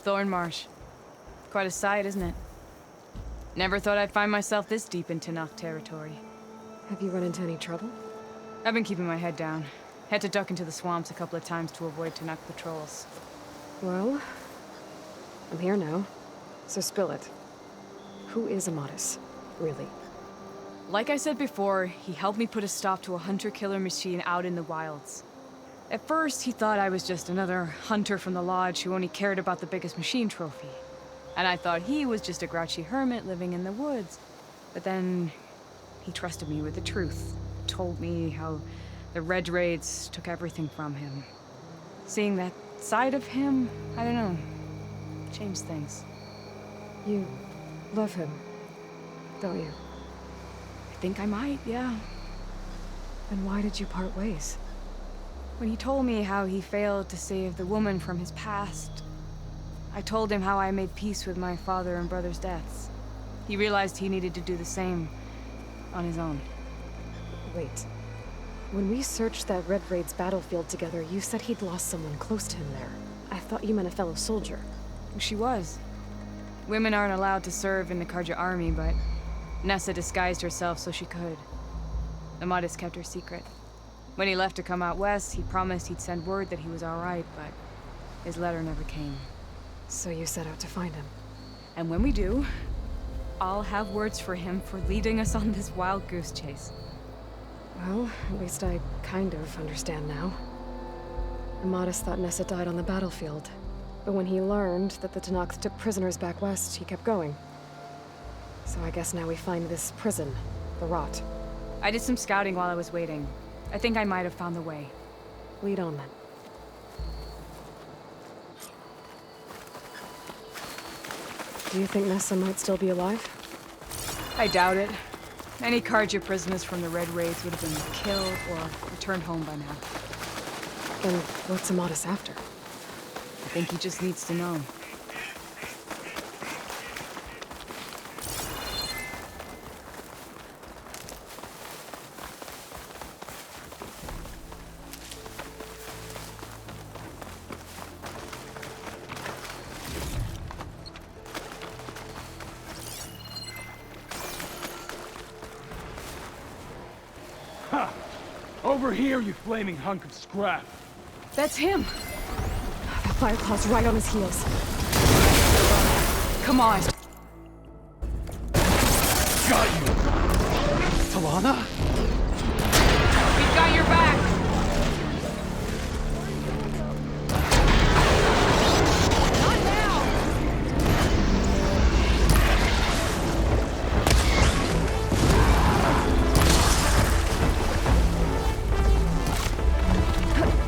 Thornmarsh. Quite a sight, isn't it? Never thought I'd find myself this deep in Tenakth territory. Have you run into any trouble? I've been keeping my head down. Had to duck into the swamps a couple of times to avoid Tenakth patrols. Well, I'm here now, so spill it. Who is Amatis, really? Like I said before, he helped me put a stop to a hunter-killer machine out in the wilds. At first, he thought I was just another hunter from the Lodge who only cared about the biggest machine trophy. And I thought he was just a grouchy hermit living in the woods. But then, he trusted me with the truth. Told me how the Red Raids took everything from him. Seeing that side of him, I don't know, changed things. You love him, don't you? I think I might, yeah. Then why did you part ways? When he told me how he failed to save the woman from his past, I told him how I made peace with my father and brother's deaths. He realized he needed to do the same on his own. Wait. When we searched that Red Raid's battlefield together, you said he'd lost someone close to him there. I thought you meant a fellow soldier. She was. Women aren't allowed to serve in the Karja army, but Nessa disguised herself so she could. Amatis kept her secret. When he left to come out west, he promised he'd send word that he was all right, but his letter never came. So you set out to find him. And when we do, I'll have words for him for leading us on this wild goose chase. Well, at least I kind of understand now. Amatis thought Nessa died on the battlefield. But when he learned that the Tenakth took prisoners back west, he kept going. So I guess now we find this prison, the Rot. I did some scouting while I was waiting. I think I might have found the way. Lead on then. Do you think Nessa might still be alive? I doubt it. Any Karja prisoners from the Red Raids would have been killed or returned home by now. And what's Amatis after? I think he just needs to know. Ha! Over here, you flaming hunk of scrap! That's him! That Fireclaw's right on his heels. Come on! Got you! Talana? We've got your back! Not now!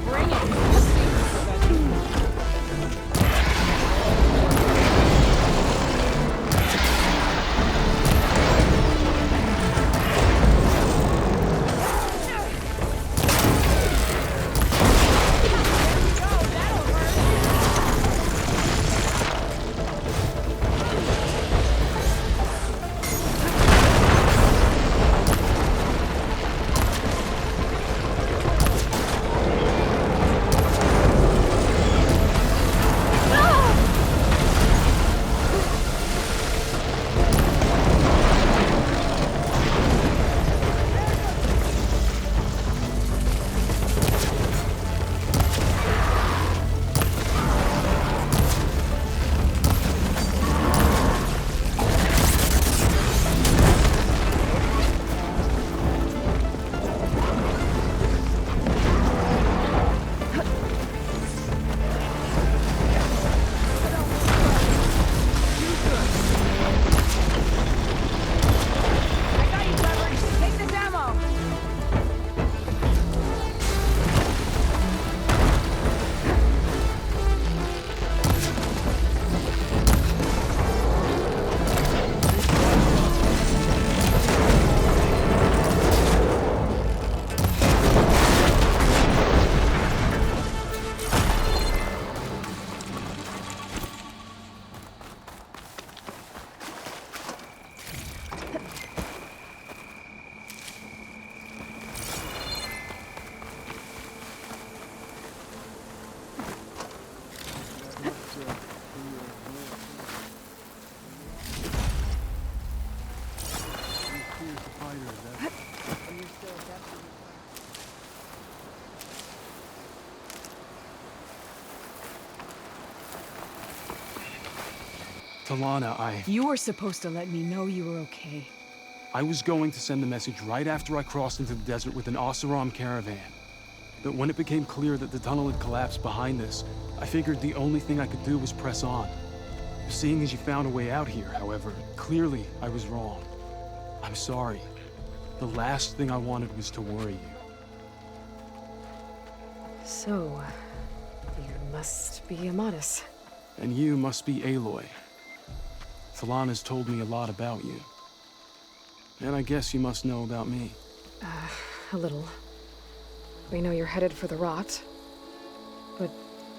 Bring it! Talana, You were supposed to let me know you were okay. I was going to send the message right after I crossed into the desert with an Oseram caravan. But when it became clear that the tunnel had collapsed behind us, I figured the only thing I could do was press on. Seeing as you found a way out here, however, clearly I was wrong. I'm sorry. The last thing I wanted was to worry you. So, you must be Amatis. And you must be Aloy. Talana's told me a lot about you. And I guess you must know about me. A little. We know you're headed for the rot. But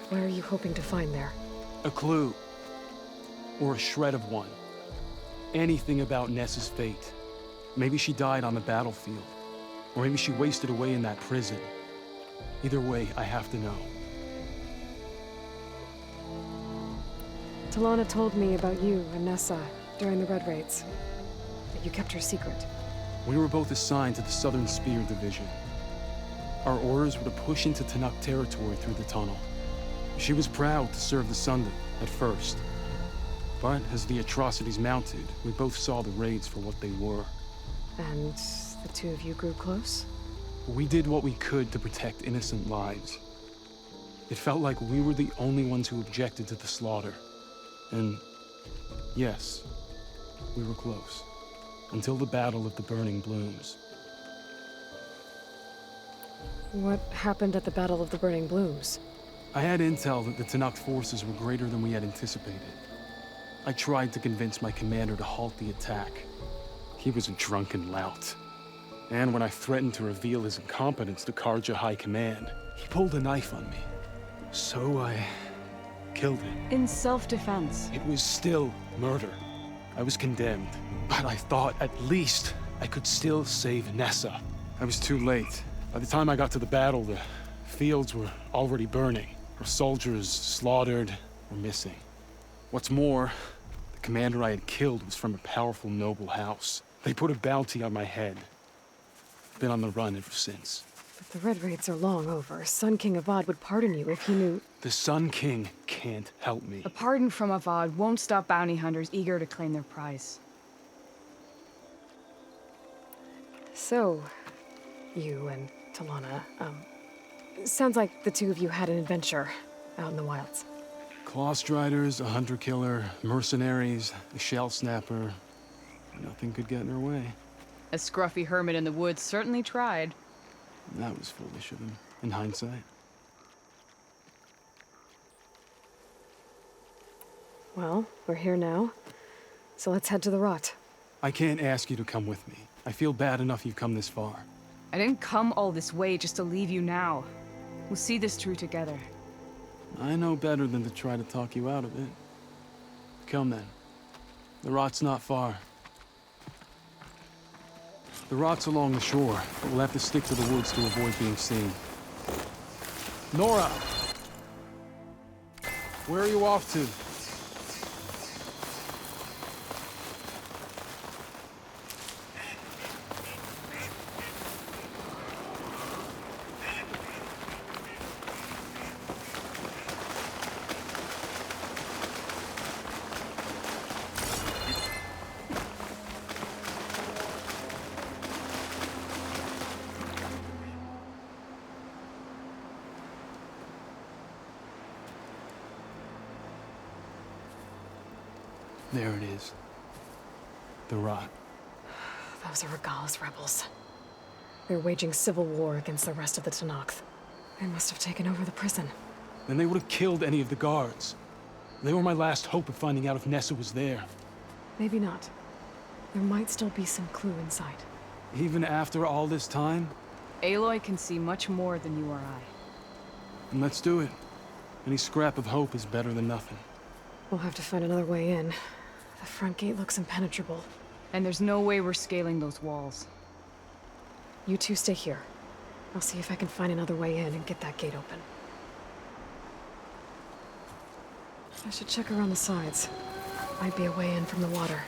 what are you hoping to find there? A clue. Or a shred of one. Anything about Nessa's fate. Maybe she died on the battlefield. Or maybe she wasted away in that prison. Either way, I have to know. Talana told me about you and Nessa during the Red Raids. That you kept her secret. We were both assigned to the Southern Spear Division. Our orders were to push into Tanakh territory through the tunnel. She was proud to serve the Sundom at first. But as the atrocities mounted, we both saw the raids for what they were. And the two of you grew close? We did what we could to protect innocent lives. It felt like we were the only ones who objected to the slaughter. And yes, we were close. Until the Battle of the Burning Blooms. What happened at the Battle of the Burning Blooms? I had intel that the Tanakh forces were greater than we had anticipated. I tried to convince my commander to halt the attack. He was a drunken lout. And when I threatened to reveal his incompetence to Karja High Command, he pulled a knife on me. So I killed him. In self-defense. It was still murder. I was condemned. But I thought at least I could still save Nessa. I was too late. By the time I got to the battle, the fields were already burning. Our soldiers slaughtered or missing. What's more, the commander I had killed was from a powerful noble house. They put a bounty on my head. Been on the run ever since. But the Red Raids are long over. Sun King Avad would pardon you if he knew... The Sun King can't help me. A pardon from Avad won't stop bounty hunters eager to claim their prize. So, you and Talana, sounds like the two of you had an adventure out in the wilds. Claw Striders, a hunter-killer, mercenaries, a shell snapper. Nothing could get in her way. A scruffy hermit in the woods certainly tried. That was foolish of him, in hindsight. Well, we're here now, so let's head to the rot. I can't ask you to come with me. I feel bad enough you've come this far. I didn't come all this way just to leave you now. We'll see this through together. I know better than to try to talk you out of it. Come then. The rot's not far. The rot's along the shore, but we'll have to stick to the woods to avoid being seen. Nora! Where are you off to? There it is. The rot. Those are Regala's rebels. They're waging civil war against the rest of the Tanakh. They must have taken over the prison. Then they would have killed any of the guards. They were my last hope of finding out if Nessa was there. Maybe not. There might still be some clue inside. Even after all this time? Aloy can see much more than you or I. And let's do it. Any scrap of hope is better than nothing. We'll have to find another way in. The front gate looks impenetrable. And there's no way we're scaling those walls. You two stay here. I'll see if I can find another way in and get that gate open. I should check around the sides. Might be a way in from the water.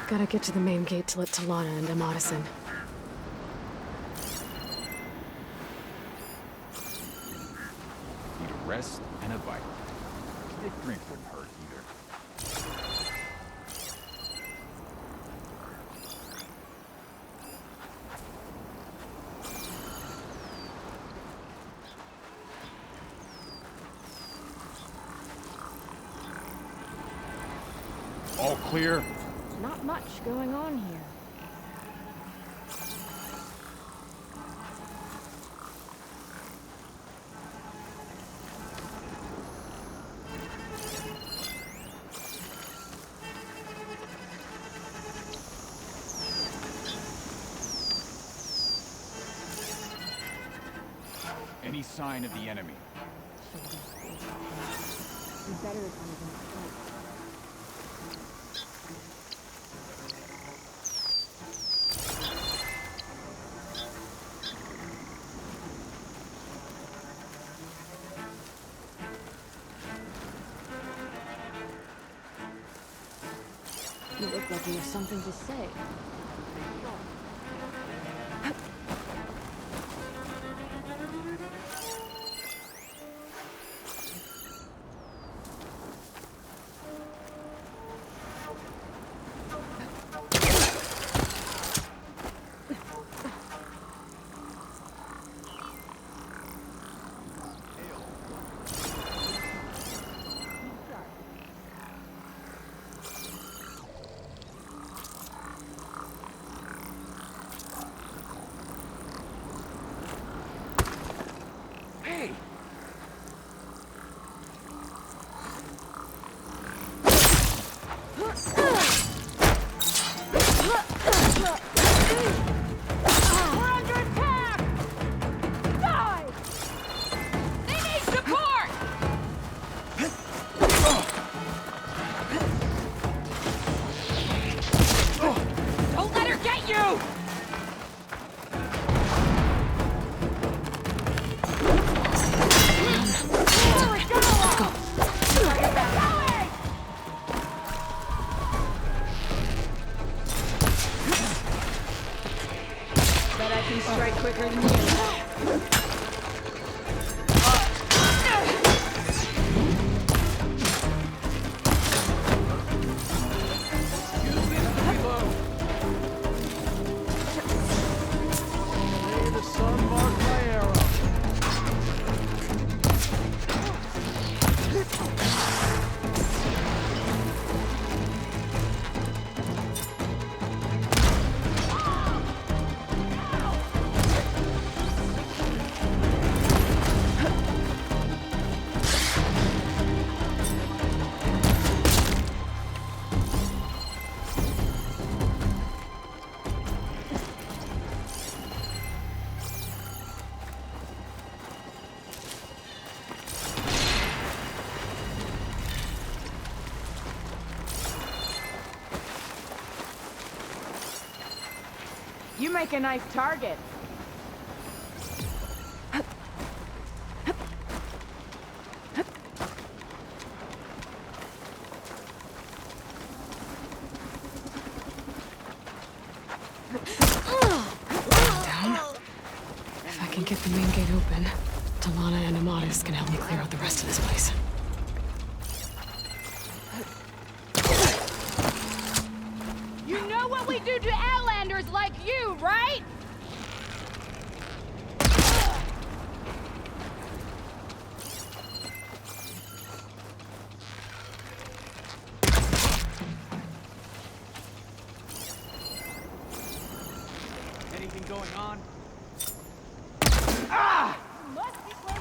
Gotta get to the main gate to let Talana and Amatis in. Need a rest and a bite. A drink wouldn't hurt either. All clear? Not much going on here. Any sign of the enemy? Better if I was You look like you have something to say. Hey! We're under attack! Die! They need support! Don't let her get you! Bet I can strike quicker than you. May the sun mark my arrow. You make a nice target. If I can get the main gate open, Talana and Amatis can help me clear out the rest of this place. You know what we do to Outlanders like you, right? Anything going on? Must be close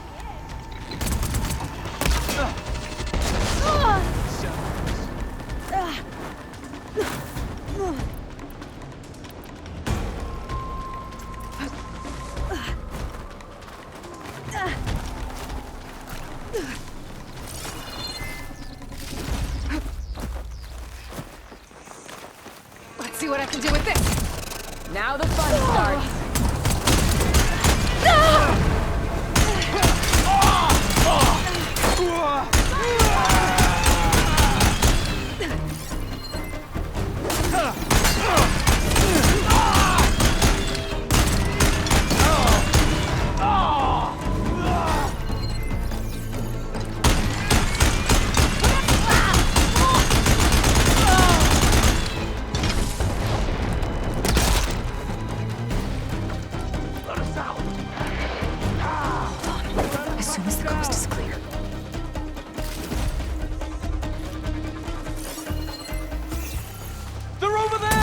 Let's see what I can do with this! Now the fun starts. Ah! coast is clear. They're over there!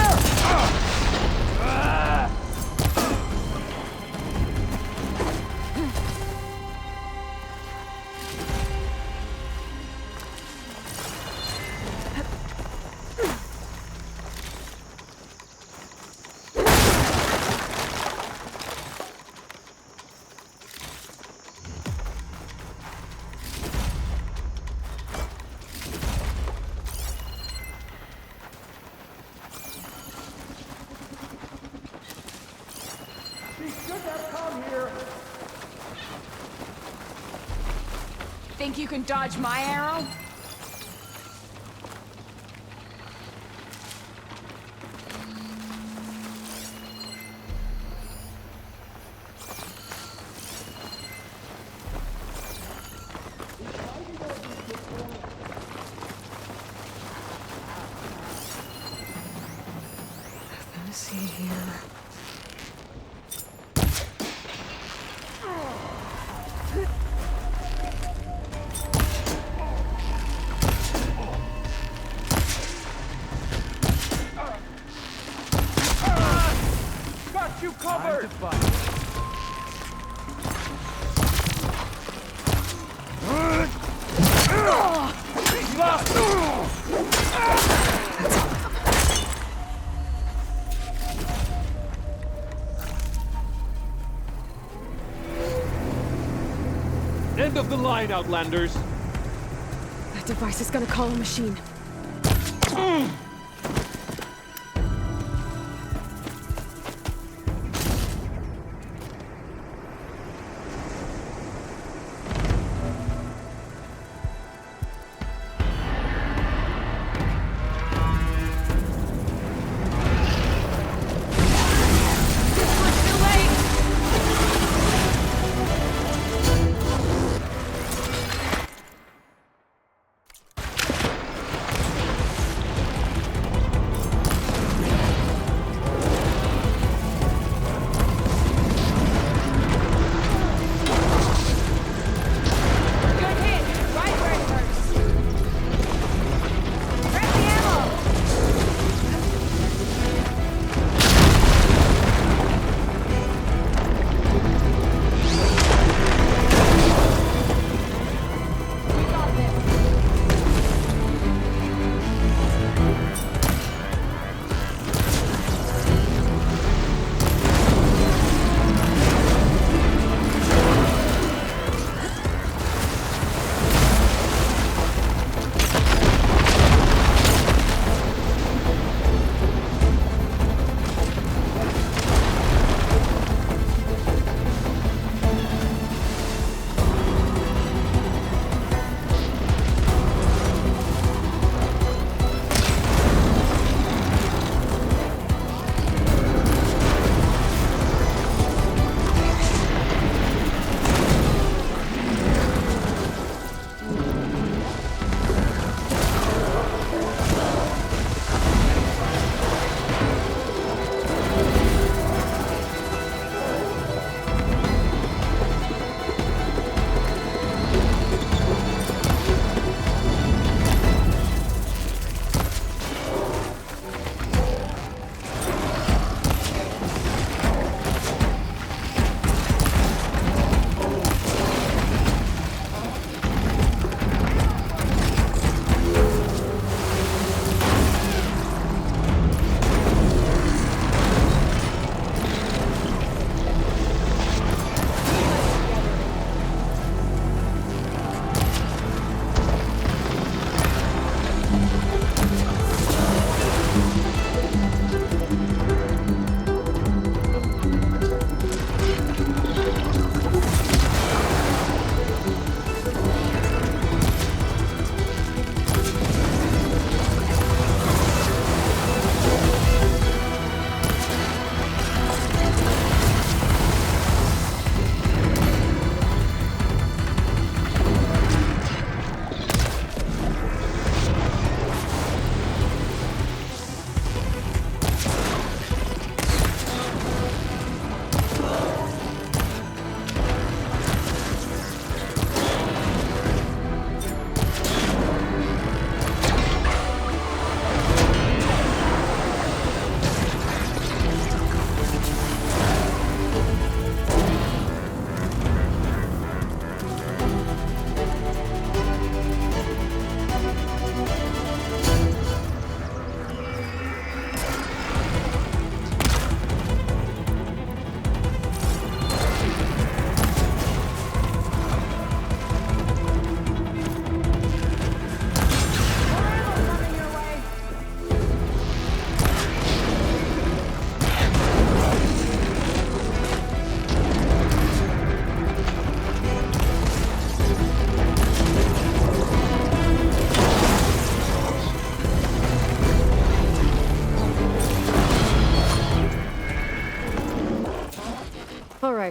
Think you can dodge my arrow? Let's see here. Got you covered! End of the line, Outlanders! That device is gonna call a machine.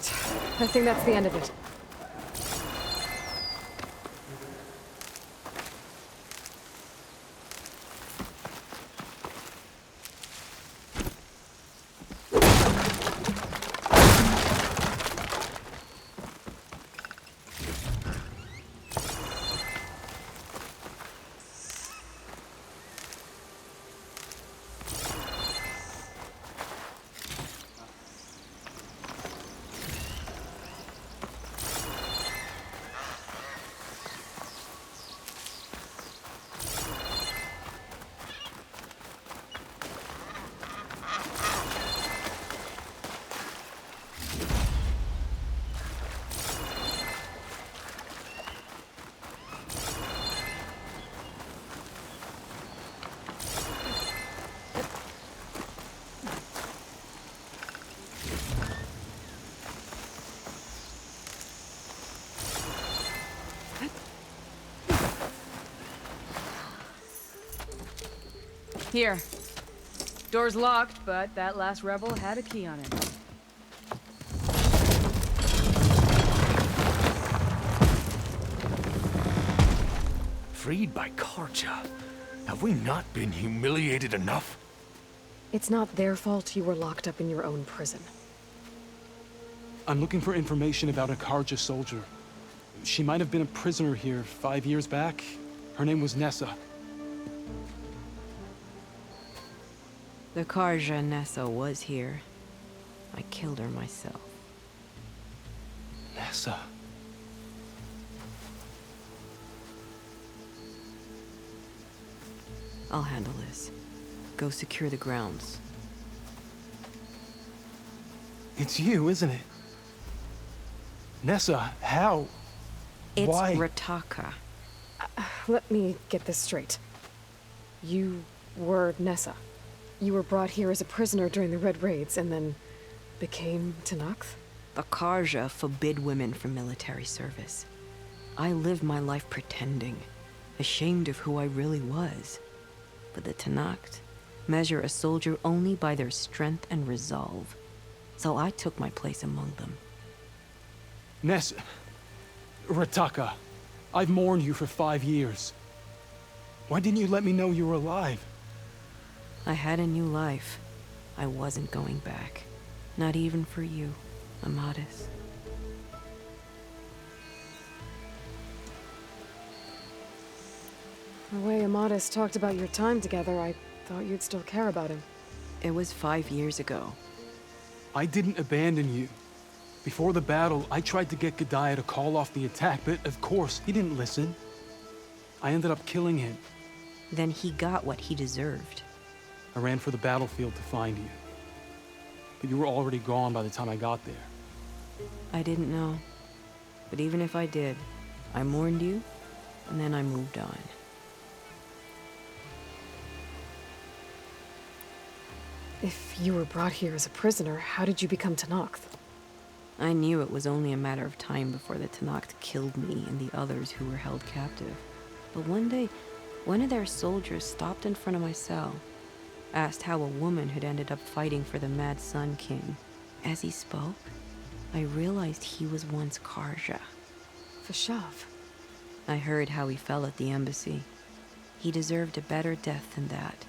right. I think that's the end of it. Here. Door's locked, but that last rebel had a key on it. Freed by Karja? Have we not been humiliated enough? It's not their fault you were locked up in your own prison. I'm looking for information about a Karja soldier. She might have been a prisoner here 5 years back. Her name was Nessa. The Karja Nessa was here. I killed her myself. Nessa. I'll handle this. Go secure the grounds. It's you, isn't it? Nessa, how? It's Why? Rataka. Let me get this straight. You were Nessa. You were brought here as a prisoner during the Red Raids and then became Tenakth? The Karja forbid women from military service. I lived my life pretending, ashamed of who I really was. But the Tenakth measure a soldier only by their strength and resolve. So I took my place among them. Nessa. Rataka. I've mourned you for 5 years. Why didn't you let me know you were alive? I had a new life. I wasn't going back. Not even for you, Amadis. The way Amadis talked about your time together, I thought you'd still care about him. It was 5 years ago. I didn't abandon you. Before the battle, I tried to get G'daiah to call off the attack, but of course, he didn't listen. I ended up killing him. Then he got what he deserved. I ran for the battlefield to find you. But you were already gone by the time I got there. I didn't know. But even if I did, I mourned you, and then I moved on. If you were brought here as a prisoner, how did you become Tenakth? I knew it was only a matter of time before the Tenakth killed me and the others who were held captive. But one day, one of their soldiers stopped in front of my cell, asked how a woman had ended up fighting for the Mad Sun King. As he spoke, I realized he was once Karja. Vashav. I heard how he fell at the embassy. He deserved a better death than that.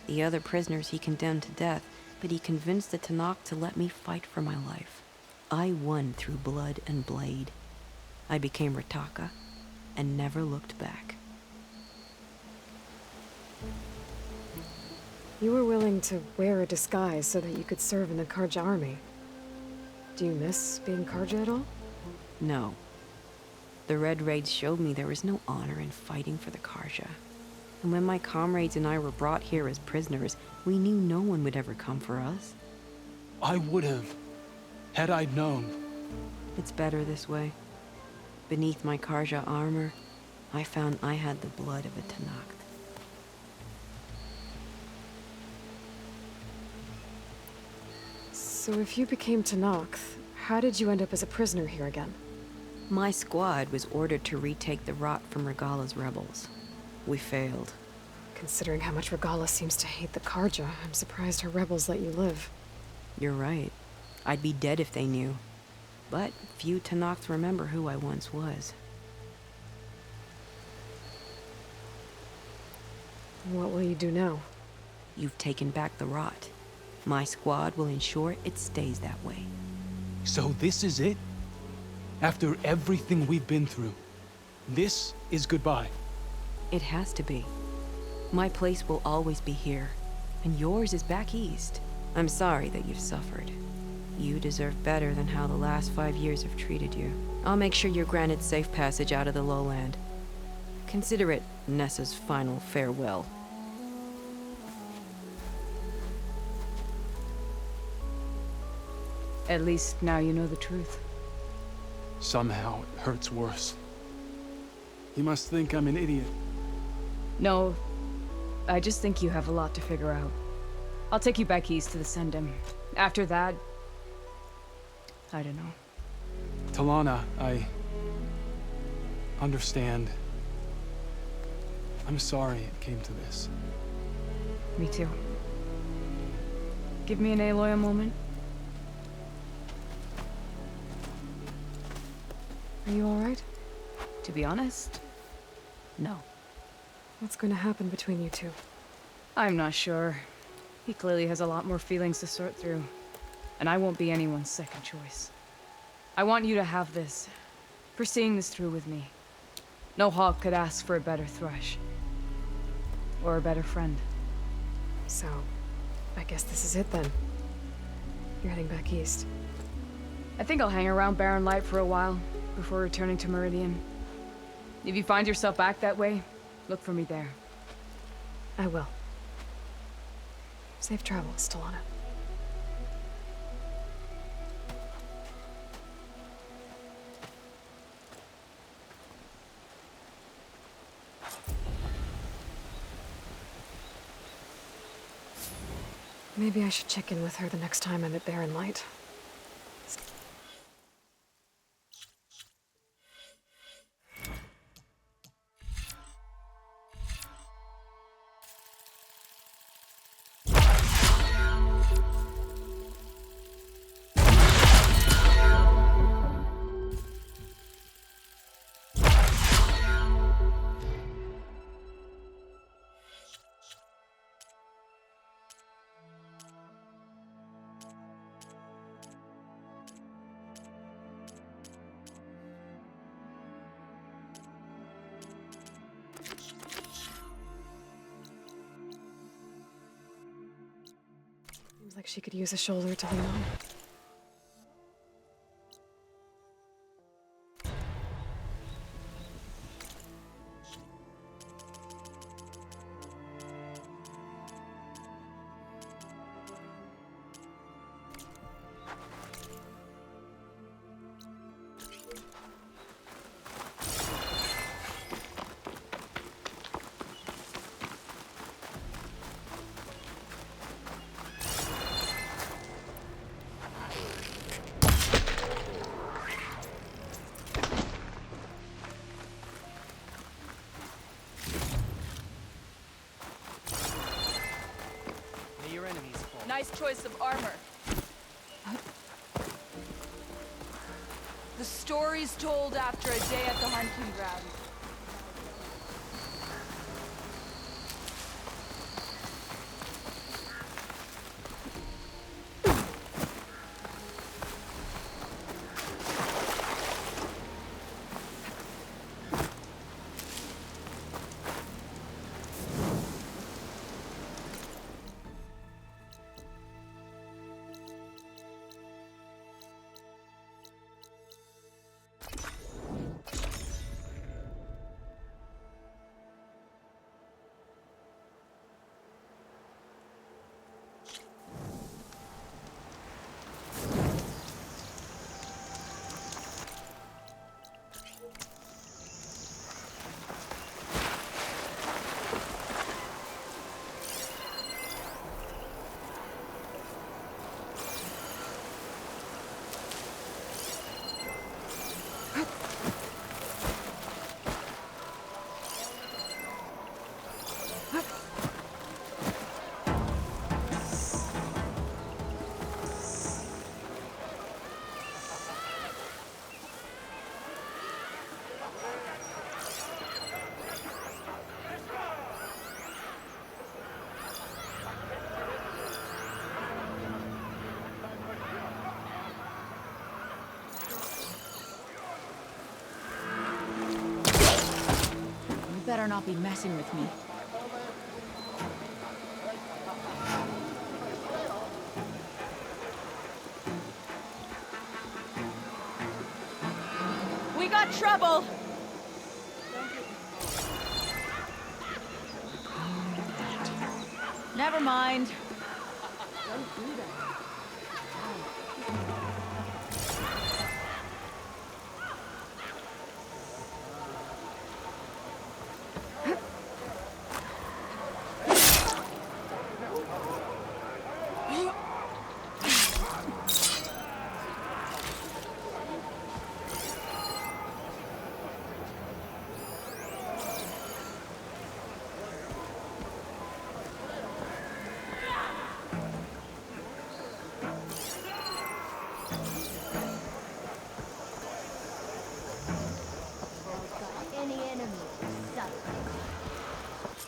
The other prisoners he condemned to death, but he convinced the Tenakth to let me fight for my life. I won through blood and blade. I became Rataka and never looked back. You were willing to wear a disguise so that you could serve in the Karja army. Do you miss being Karja at all? No. The Red Raids showed me there was no honor in fighting for the Karja. And when my comrades and I were brought here as prisoners, we knew no one would ever come for us. I would have, had I known. It's better this way. Beneath my Karja armor, I found I had the blood of a Tenakth. So if you became Tenakth, how did you end up as a prisoner here again? My squad was ordered to retake the Rot from Regala's rebels. We failed. Considering how much Regala seems to hate the Karja, I'm surprised her rebels let you live. You're right. I'd be dead if they knew. But few Tanakhs remember who I once was. What will you do now? You've taken back the rot. My squad will ensure it stays that way. So this is it? After everything we've been through, this is goodbye. It has to be. My place will always be here, and yours is back east. I'm sorry that you've suffered. You deserve better than how the last 5 years have treated you. I'll make sure you're granted safe passage out of the lowland. Consider it Nessa's final farewell. At least now you know the truth. Somehow it hurts worse. You must think I'm an idiot. No, I just think you have a lot to figure out. I'll take you back east to the Sendem. After that, I don't know. Talana, I understand. I'm sorry it came to this. Me too. Give me and Aloy a moment. Are you alright? To be honest, no. What's going to happen between you two? I'm not sure. He clearly has a lot more feelings to sort through. And I won't be anyone's second choice. I want you to have this. For seeing this through with me. No hawk could ask for a better thrush. Or a better friend. So, I guess this is it then. You're heading back east. I think I'll hang around Barren Light for a while, before returning to Meridian. If you find yourself back that way, look for me there. I will. Safe travels, Talana. Maybe I should check in with her the next time I'm at Barren Light. Seems like she could use a shoulder to lean on. Nice choice of armor. The story's told after a day at the hunting ground. better not be messing with me. We got trouble! Never mind.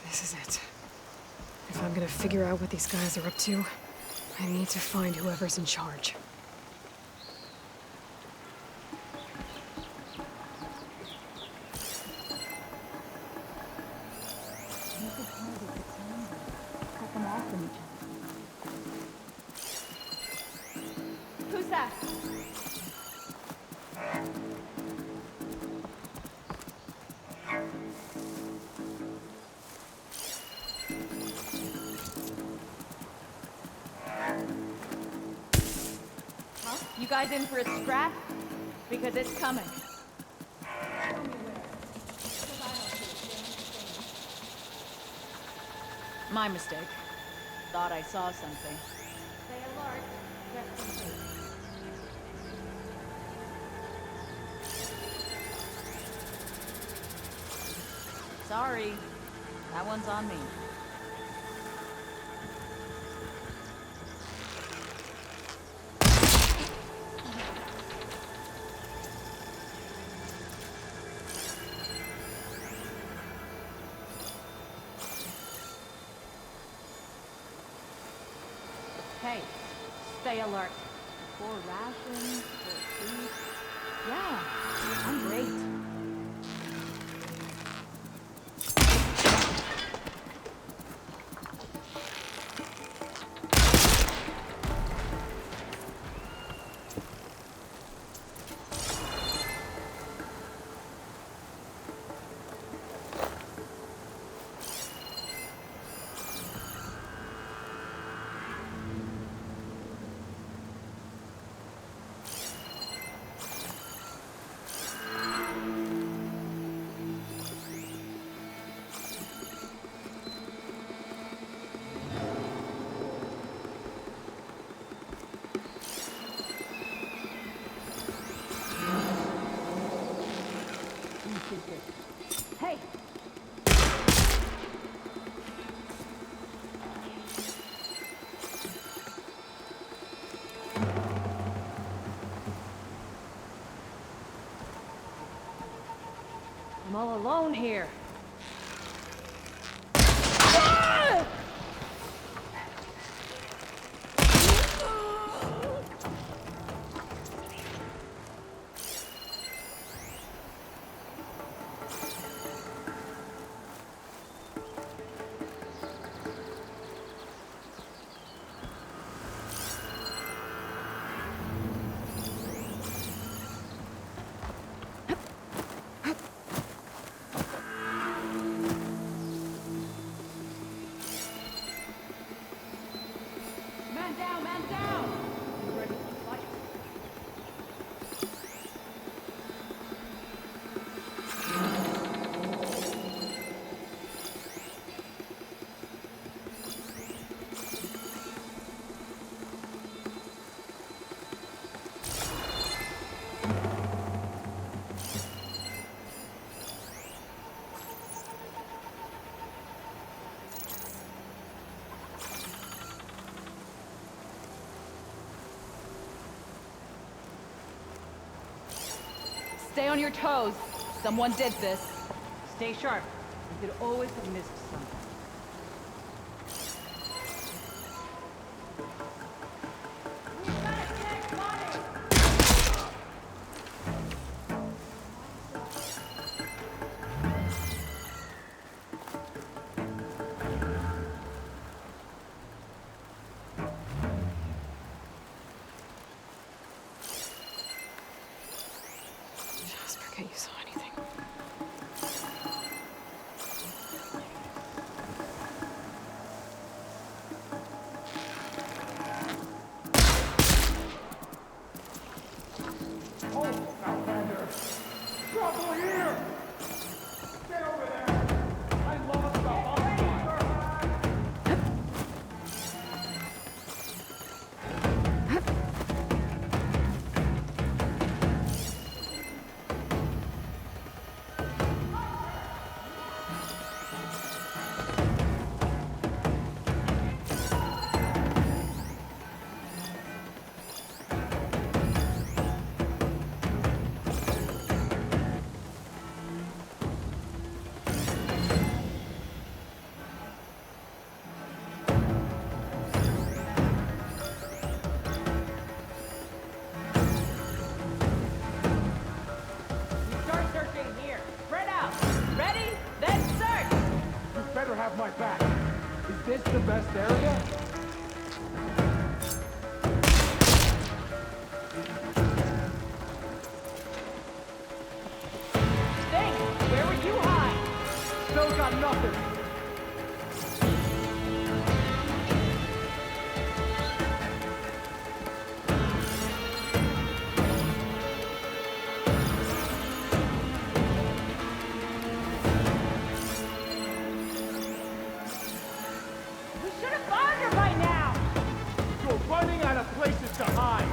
This is it. If I'm gonna figure out what these guys are up to, I need to find whoever's in charge. Who's that? You guys in for a scrap? Because it's coming. My mistake. Thought I saw something. Stay alert. Just in case. Sorry. That one's on me. Hey, stay alert. For rations, for food. Yeah, I'm great. Hey! I'm all alone here. Man down, man down! You ready to fight? Stay on your toes. Someone did this. Stay sharp. You could always have missed something. my back. Is this the best area? Think! Where were you hide? Still got nothing. We should have found her by now! You're running out of places to hide.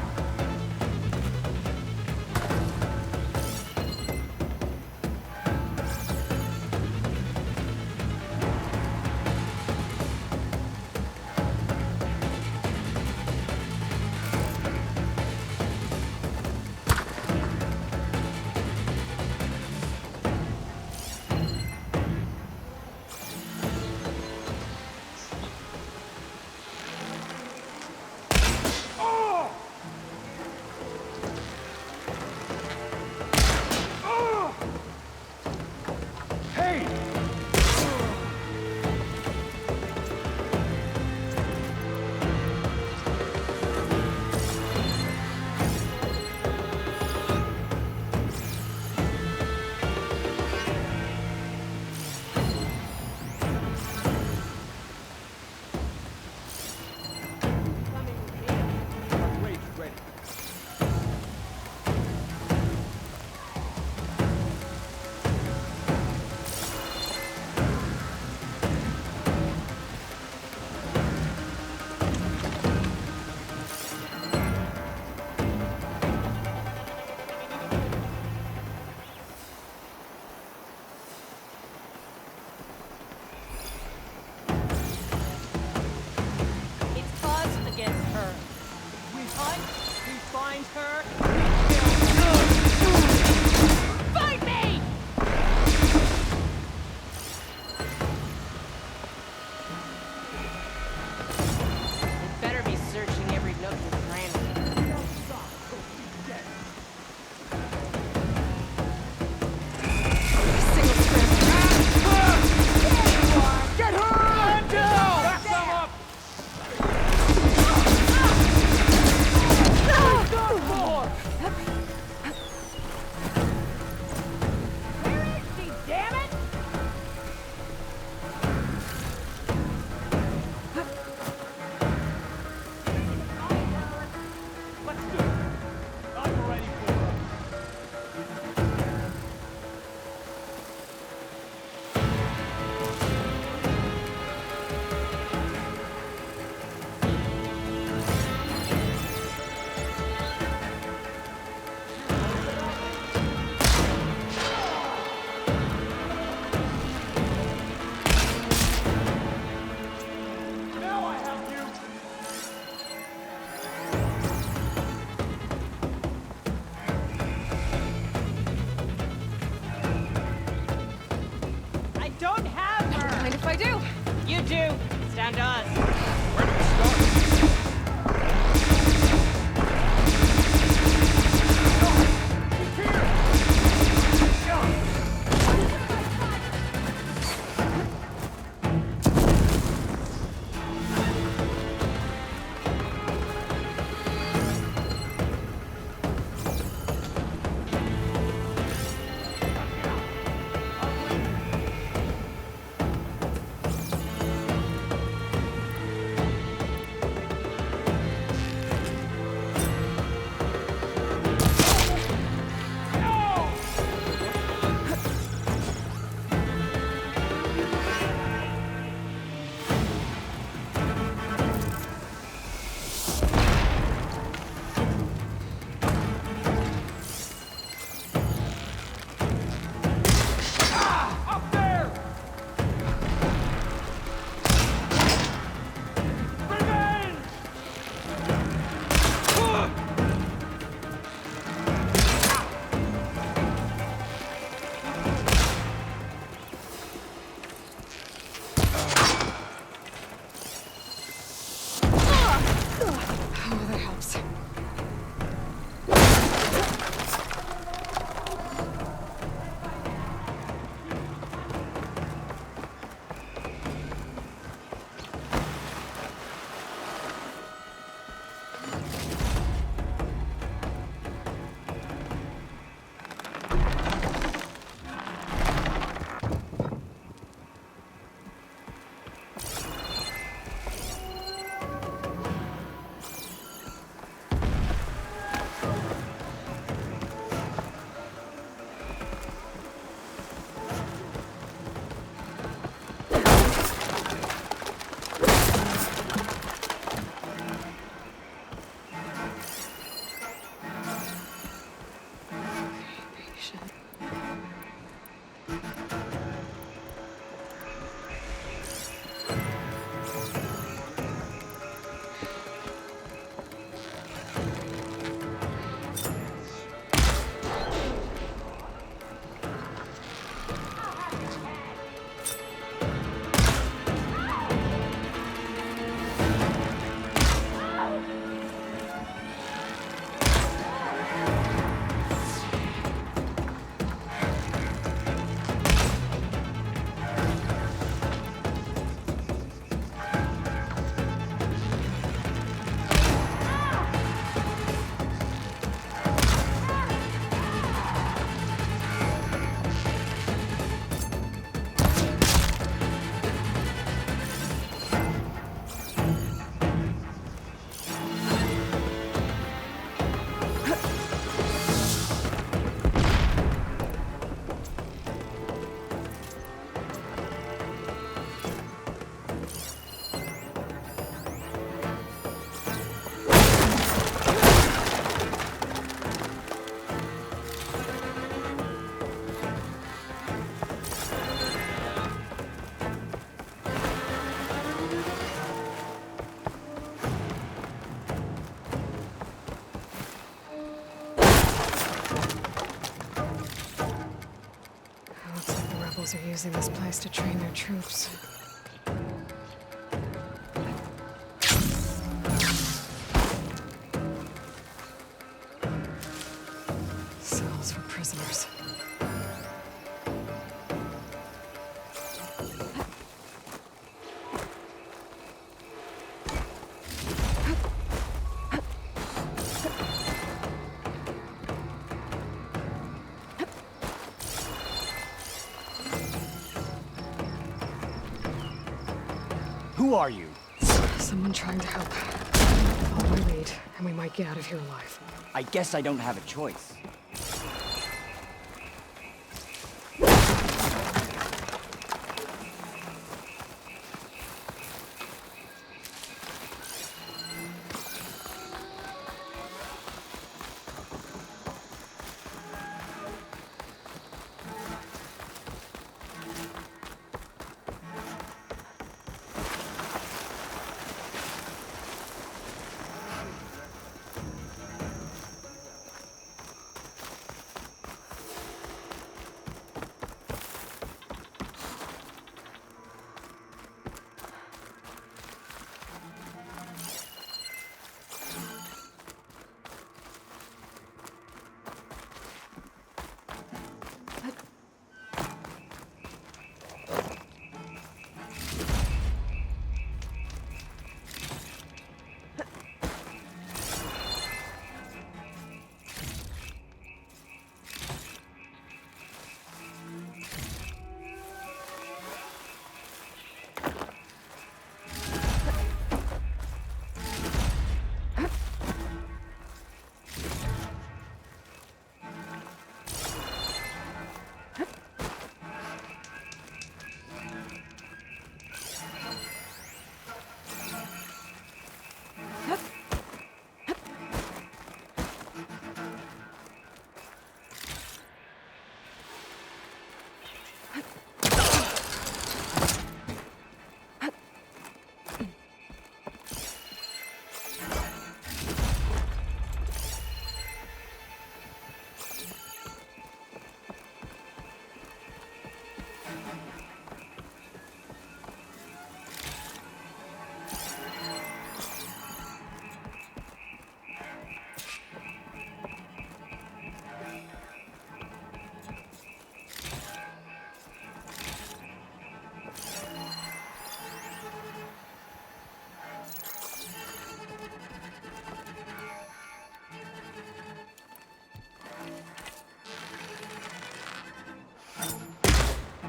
Hey! Blade's ready. It's us against her. We hunt, we find her, fight me! We'd better be searching every nook and cranny. Get her! Back them up! Where is she, damn it? Let's do it. I'm ready for her. Now I have you. I don't have her! Mind if I do? You do! It's down to us. Where do we start? Rebels are using this place to train their troops. Cells for prisoners. Who are you? Someone trying to help. Follow my lead, and we might get out of here alive. I guess I don't have a choice.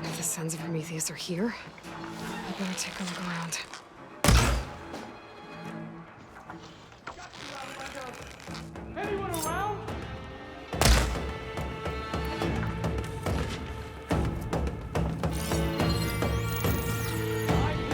If the Sons of Prometheus are here, I better take a look around. Anyone around? I'm here. Where are you?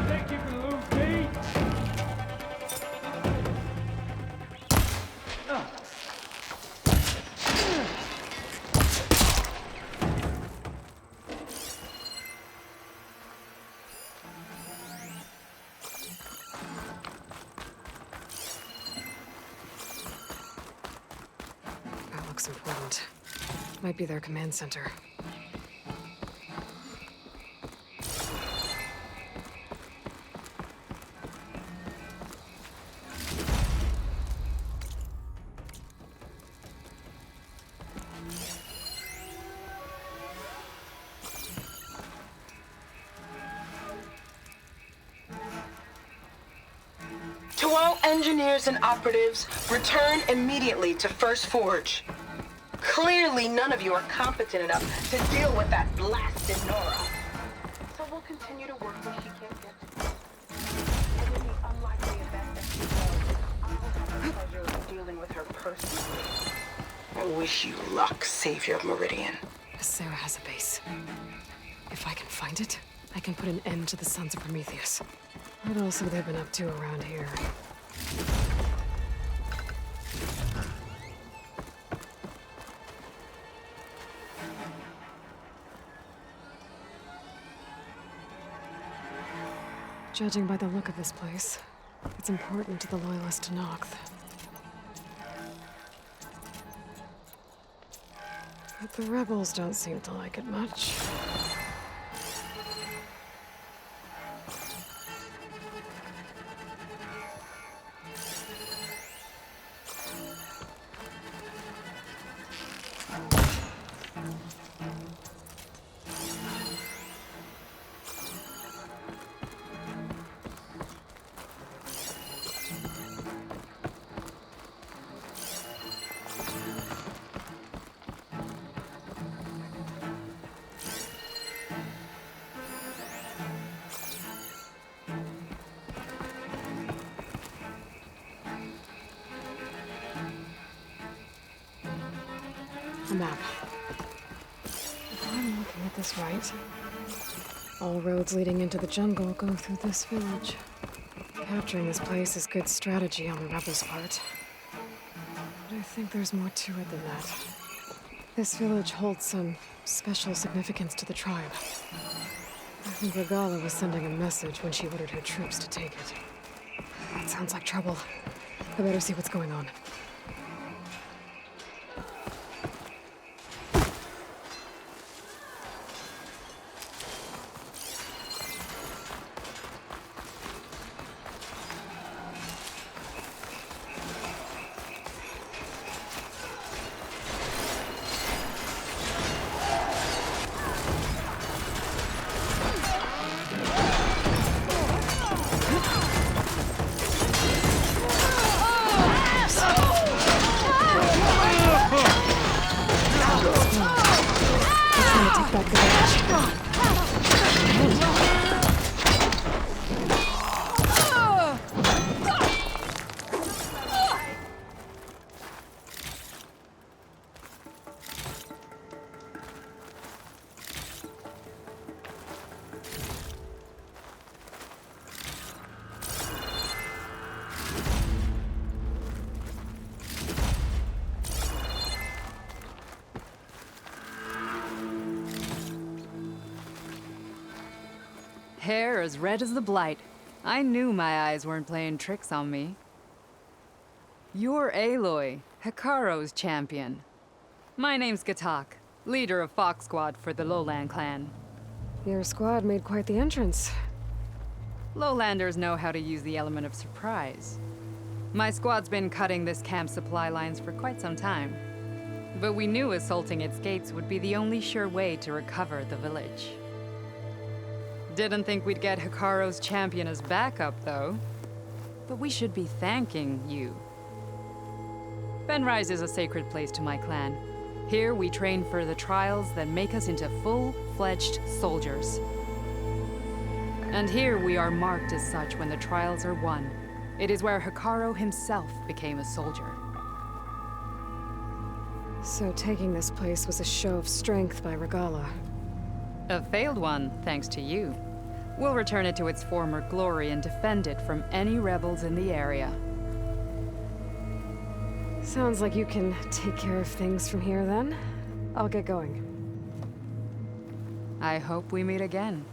Think you can lose me? That looks important. Might be their command center. To all engineers and operatives, return immediately to First Forge. Clearly, none of you are competent enough to deal with that blasted Nora. So we'll continue to work where she can't get to. And in the unlikely event that she does, I'll have the pleasure of dealing with her personally. I wish you luck, Savior of Meridian. Sarah has a base. If I can find it, I can put an end to the Sons of Prometheus. What else have they been up to around here? Judging by the look of this place, it's important to the loyalist to Noct. But the rebels don't seem to like it much. A map. If I'm looking at this right, all roads leading into the jungle go through this village. Capturing this place is good strategy on the rebels' part. But I think there's more to it than that. This village holds some special significance to the tribe. I think Regala was sending a message when she ordered her troops to take it. That sounds like trouble. I better see what's going on. Hair as red as the blight. I knew my eyes weren't playing tricks on me. You're Aloy, Hikaro's champion. My name's Gatak, leader of Fox Squad for the Lowland clan. Your squad made quite the entrance. Lowlanders know how to use the element of surprise. My squad's been cutting this camp's supply lines for quite some time. But we knew assaulting its gates would be the only sure way to recover the village. Didn't think we'd get Hikaro's champion as backup, though. But we should be thanking you. Benrise is a sacred place to my clan. Here we train for the trials that make us into full-fledged soldiers. And here we are marked as such when the trials are won. It is where Hikaro himself became a soldier. So taking this place was a show of strength by Regala. A failed one, thanks to you. We'll return it to its former glory and defend it from any rebels in the area. Sounds like you can take care of things from here then. I'll get going. I hope we meet again.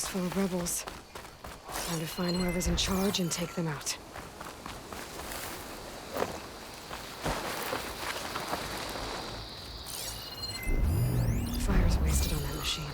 full of rebels. Time to find whoever's in charge and take them out. Fire's wasted on that machine.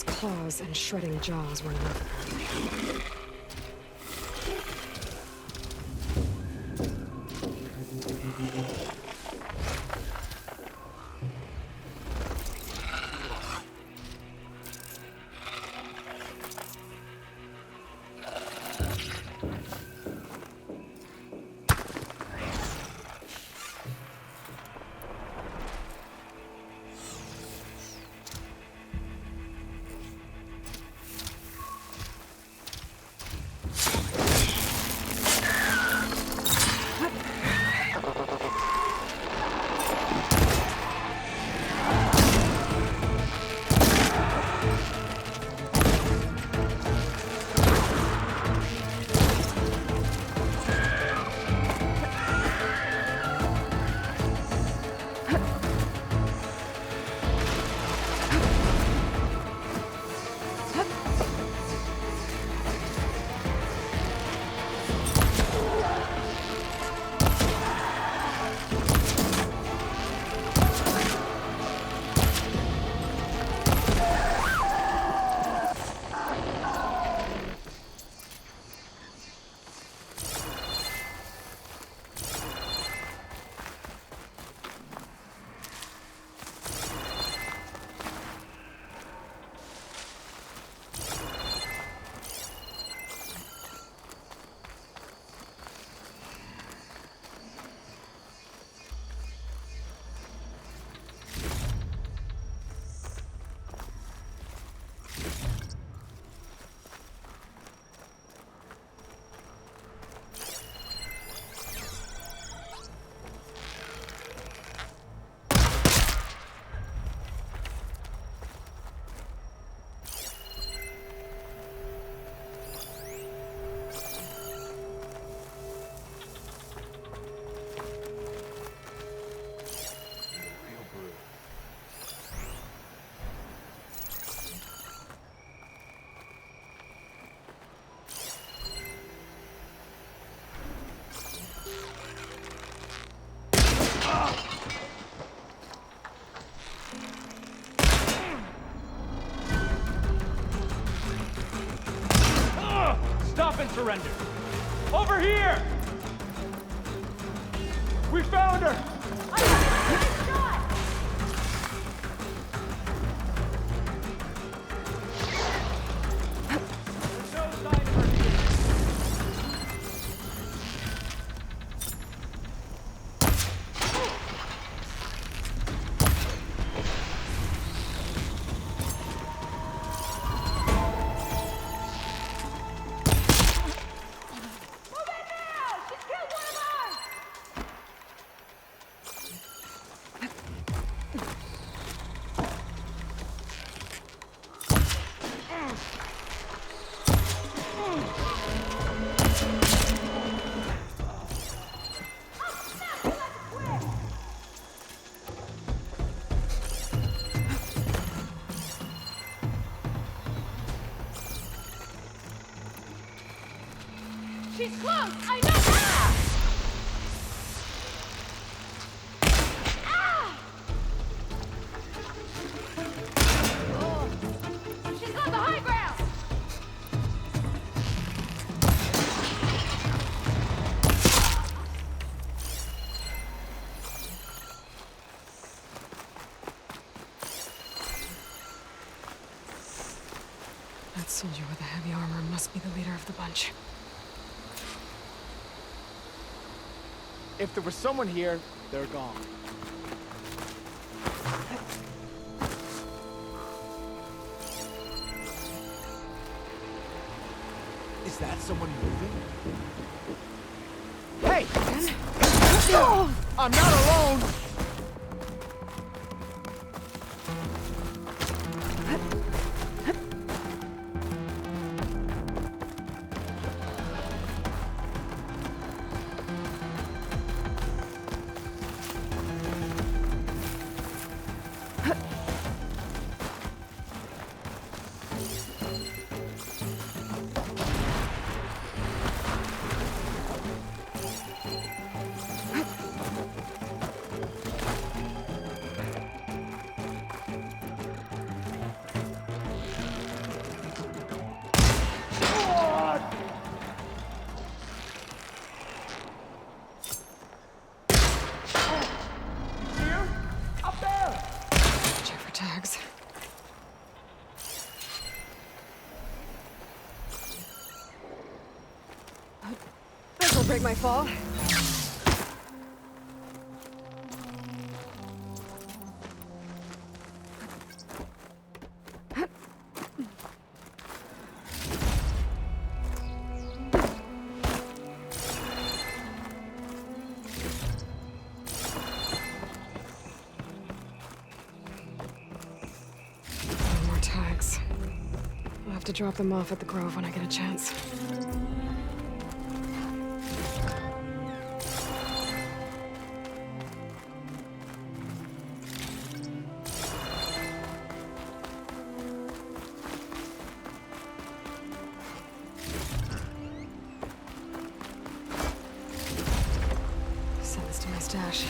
Claws and shredding jaws were enough. surrendered. Over here! We found her! There's no sign of her here. She's close! I know! Ah! Ah! Oh. She's got the high ground! That soldier with the heavy armor must be the leader of the bunch. If there was someone here, they're gone. Is that someone moving? Hey! I'm not alone! Check for tags. This'll break my fall. No more tags. I'll have to drop them off at the Grove when I get a chance. Send this to my stash.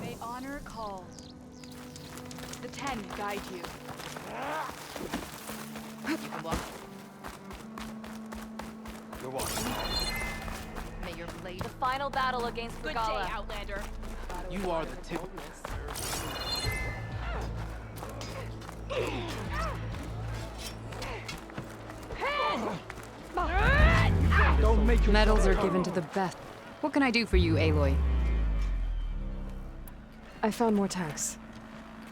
May honor call. The 10 guide you. You can walk. May your blade. The final battle against Good Regala. day, Outlander. You are the tip. Don't make your Medals are given to the best. What can I do for you, Aloy? I found more tags.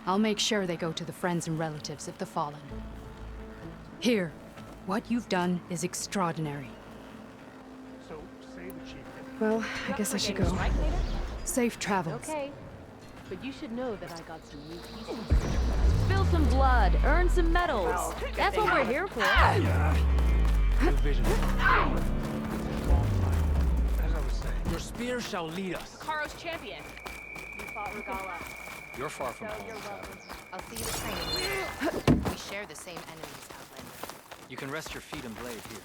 I'll make sure they go to the friends and relatives of the fallen. Here, what you've done is extraordinary. So, say the chief. Well, I guess I should go. Right, Vader? Safe travels. Okay. But you should know that I got some new pieces. Spill some blood, earn some medals. That's what we're here for. Vision. As I was saying, your spear shall lead us. Karo's champion. You fought Regala. You're far from So home. you're welcome. I'll see you at training. We share the same enemies, Outlander. You can rest your feet and blade here.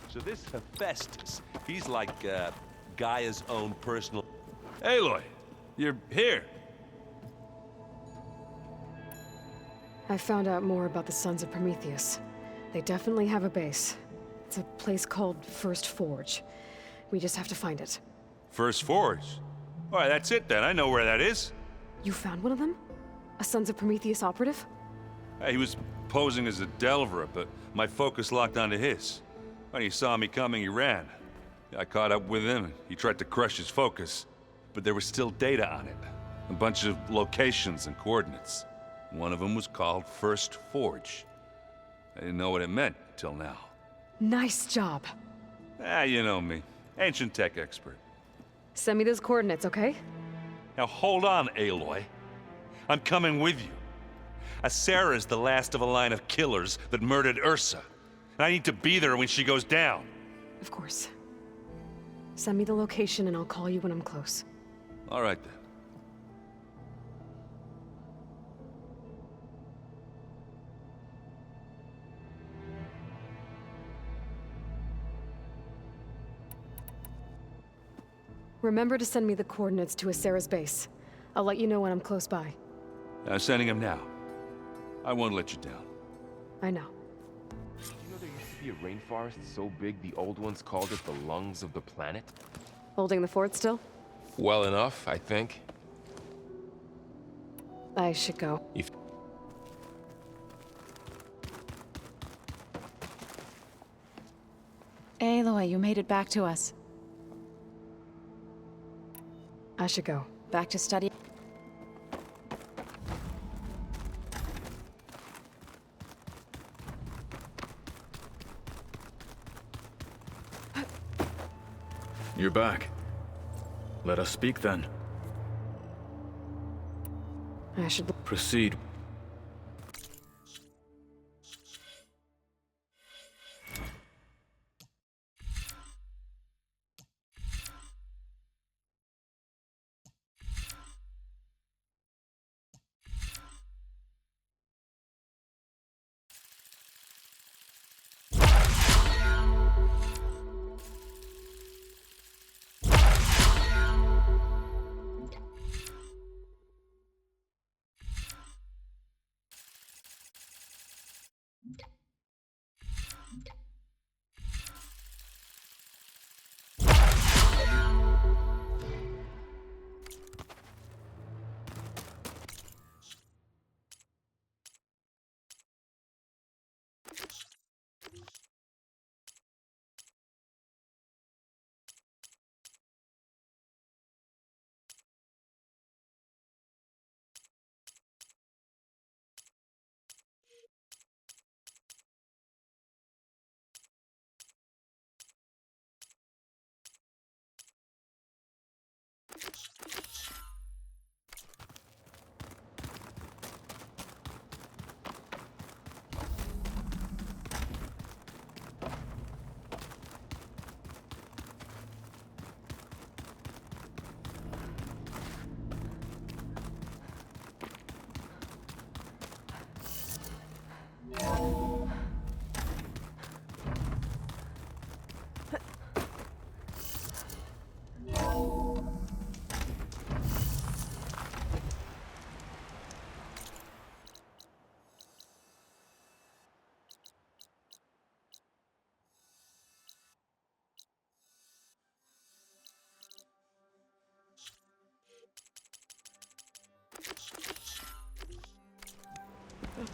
So this Hephaestus, he's like Gaia's own personal... Aloy, you're here. I found out more about the Sons of Prometheus. They definitely have a base. It's a place called First Forge. We just have to find it. First Forge. All right, that's it then. I know where that is. You found one of them? A Sons of Prometheus operative? He was posing as a Delver, but my focus locked onto his. When he saw me coming, he ran. I caught up with him, and he tried to crush his focus. But there was still data on it. A bunch of locations and coordinates. One of them was called First Forge. I didn't know what it meant till now. Nice job. You know me. Ancient tech expert. Send me those coordinates, okay? Now hold on, Aloy. I'm coming with you. Sarah's the last of a line of killers that murdered Ursa. And I need to be there when she goes down. Of course. Send me the location and I'll call you when I'm close. All right, then. Remember to send me the coordinates to Sarah's base. I'll let you know when I'm close by. I'm sending him now. I won't let you down. I know. Did you know there used to be a rainforest so big the old ones called it the lungs of the planet? Holding the fort still? Well enough, I think. I should go. Aloy, you made it back to us. I should go. Back to study. You're back. Let us speak then. I should proceed.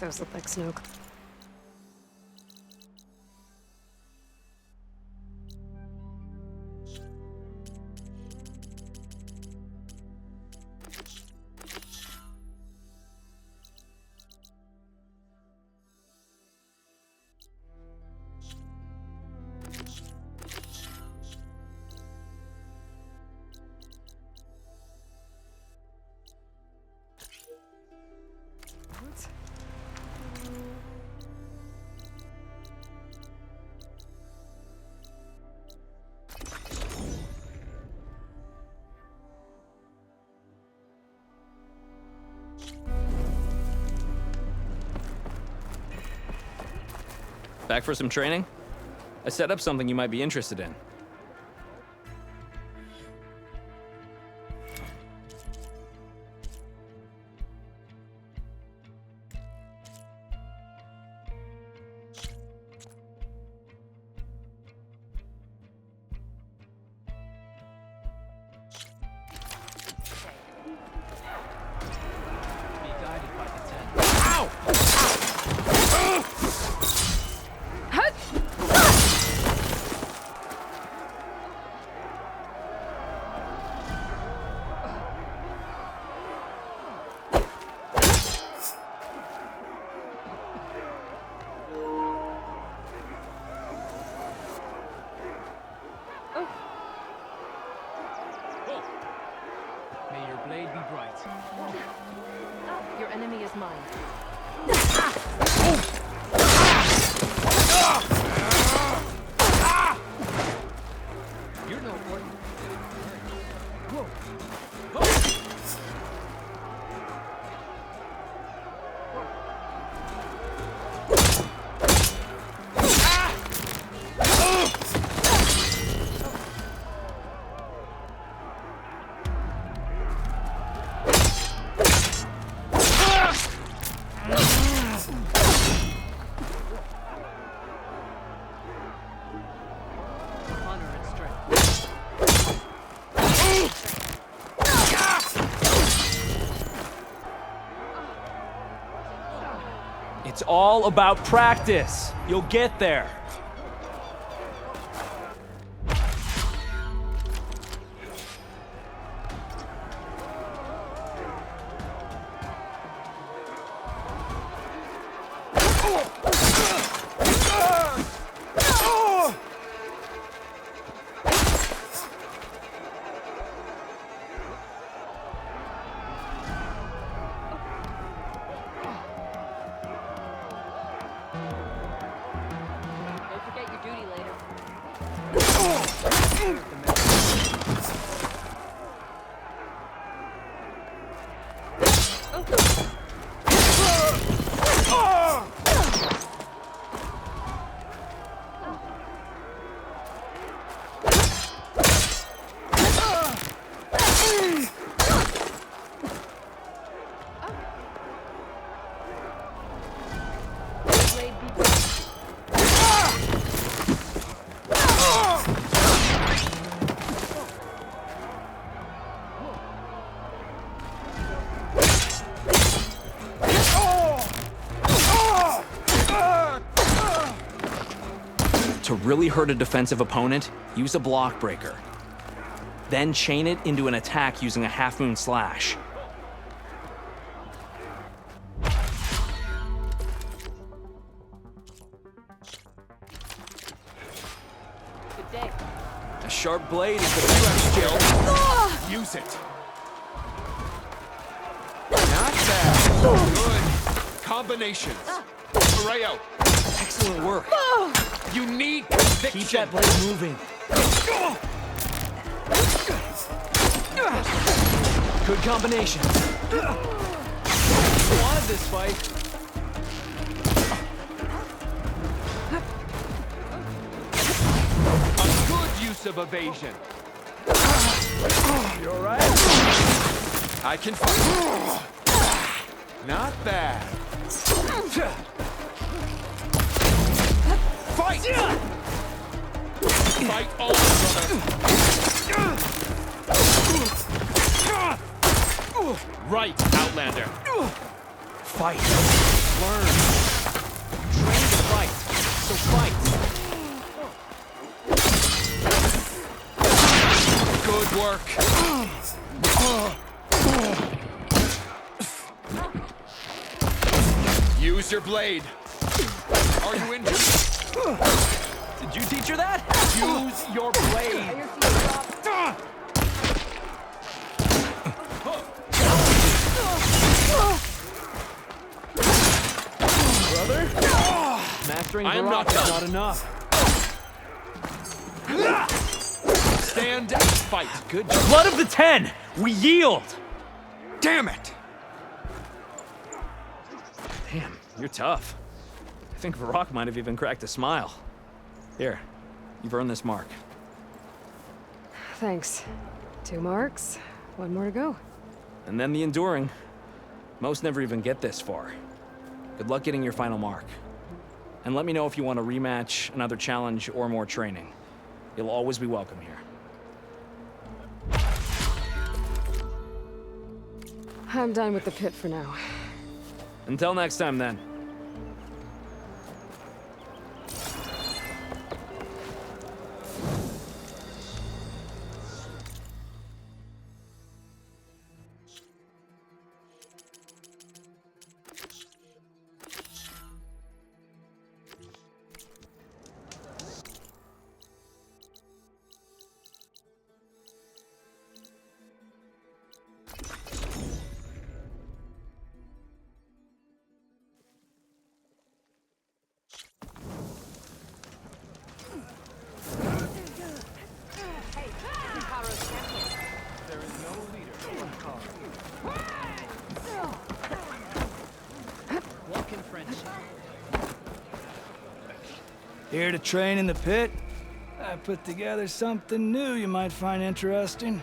Those look like snow. Back for some training? I set up something you might be interested in. May your blade be bright. Your enemy is mine. You're no ordinary. It's all about practice. You'll get there. Don't forget your duty later. To really hurt a defensive opponent, use a block breaker. Then chain it into an attack using a half-moon slash. Good day. A sharp blade is the best skill. Use it. Not bad. Good. Combinations. Right out. Excellent work. You need conviction. Keep that blade moving. Good combination. Wanted this fight. A good use of evasion. You alright? I can fight. Not bad. Fight! Fight on, brother. Right, Outlander. Fight. learn. Train to fight. So fight. Good work. Use your blade. Are you injured? Did you teach her that? Use your blade. Brother? Mastering I am Barak not is done. not enough. Stand and fight. Good job. Blood of the 10! We yield! Damn it! Damn, you're tough. I think Barak might have even cracked a smile. Here, you've earned this mark. Thanks. 2 marks, 1 more to go. And then the enduring. Most never even get this far. Good luck getting your final mark. And let me know if you want a rematch, another challenge, or more training. You'll always be welcome here. I'm done with the pit for now. Until next time, then. Here to train in the pit? I put together something new you might find interesting.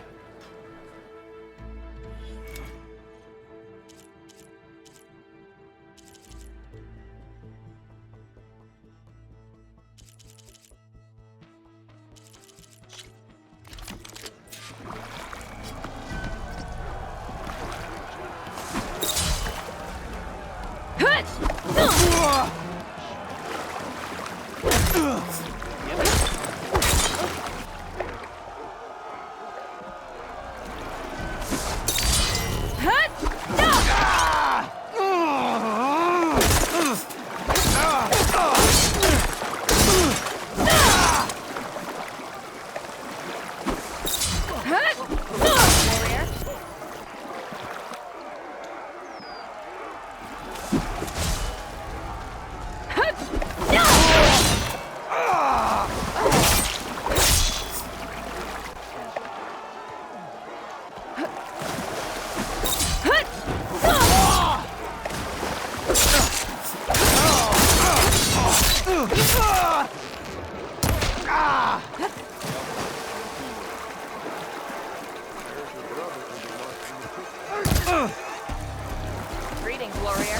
Greetings, warrior.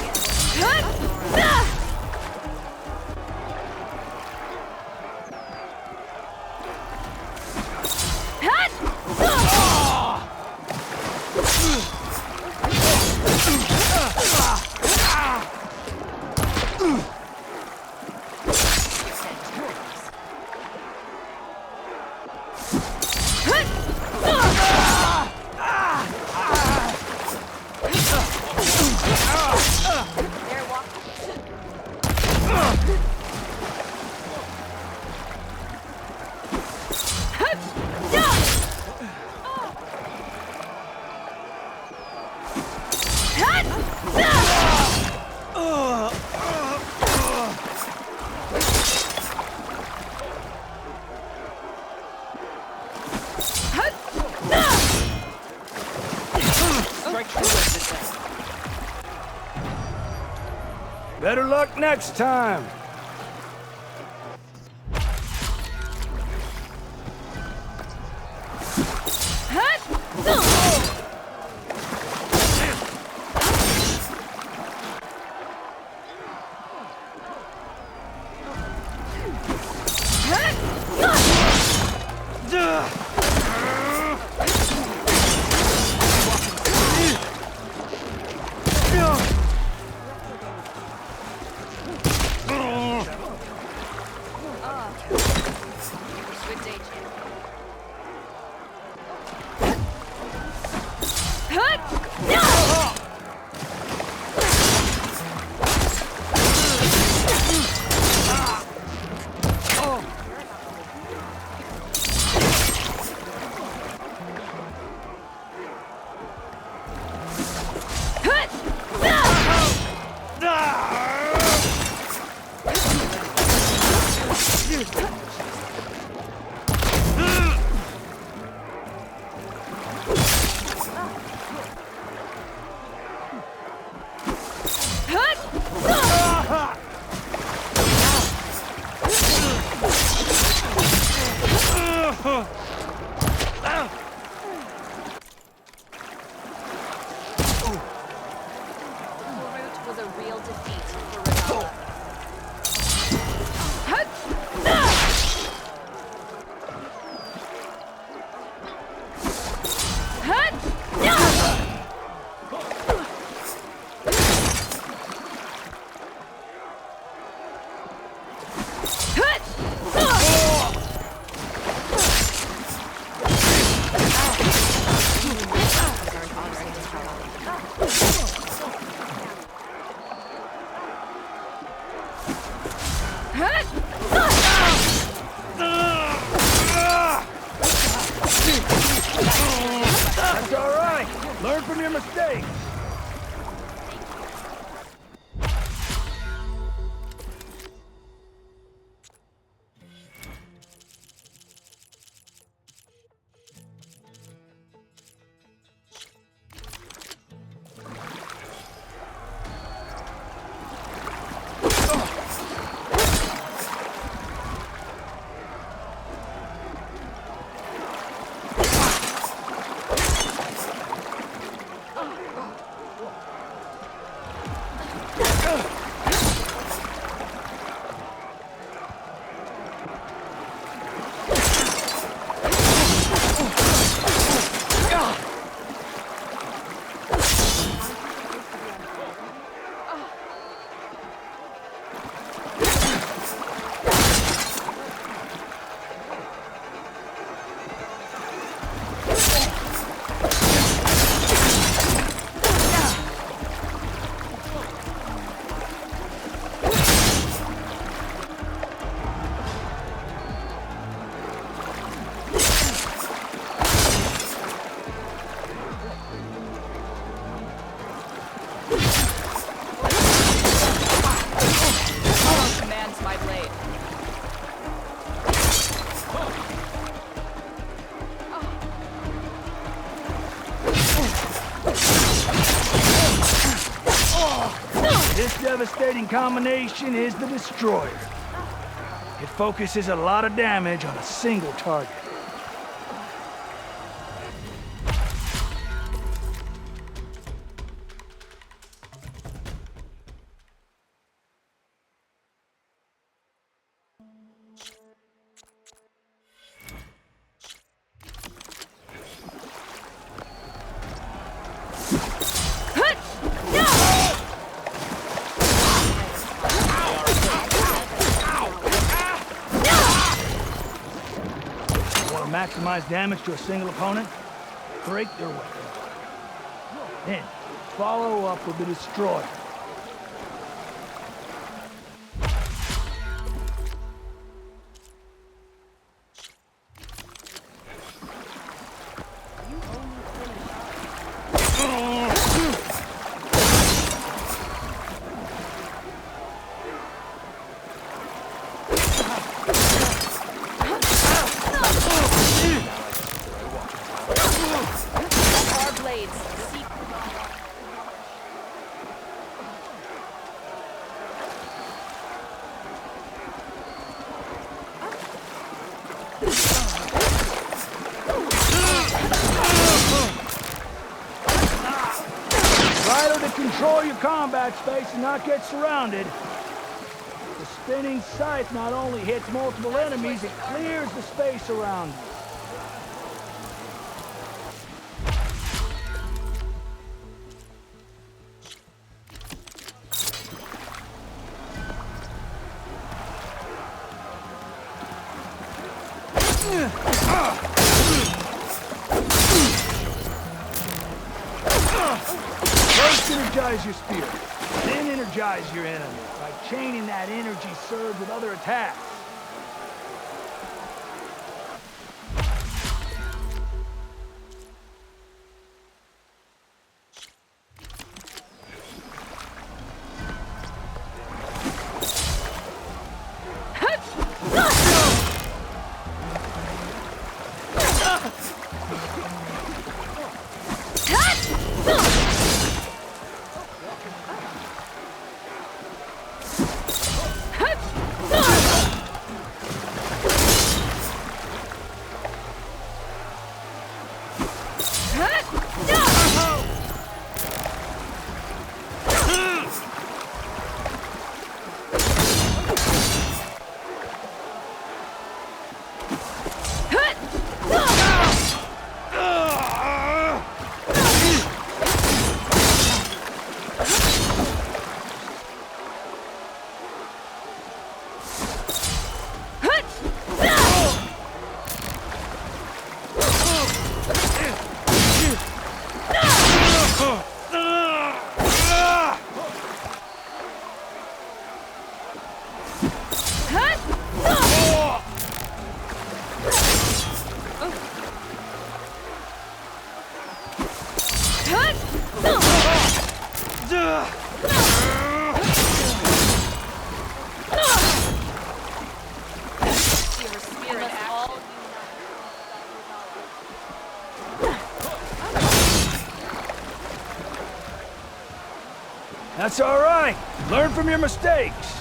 Better luck next time. Root was a real defeat for Regatta. That's all right. Learn from your mistakes. Commands my blade. This devastating combination is the Destroyer. It focuses a lot of damage on a single target. Maximize damage to a single opponent, break their weapon. Then, follow up with the Destroyer. Our blades. See. Try to control your combat space and not get surrounded. The spinning scythe not only hits multiple enemies, it clears the space around you. First energize your spear, then energize your enemy by chaining that energy surge with other attacks. That's all right. Learn from your mistakes.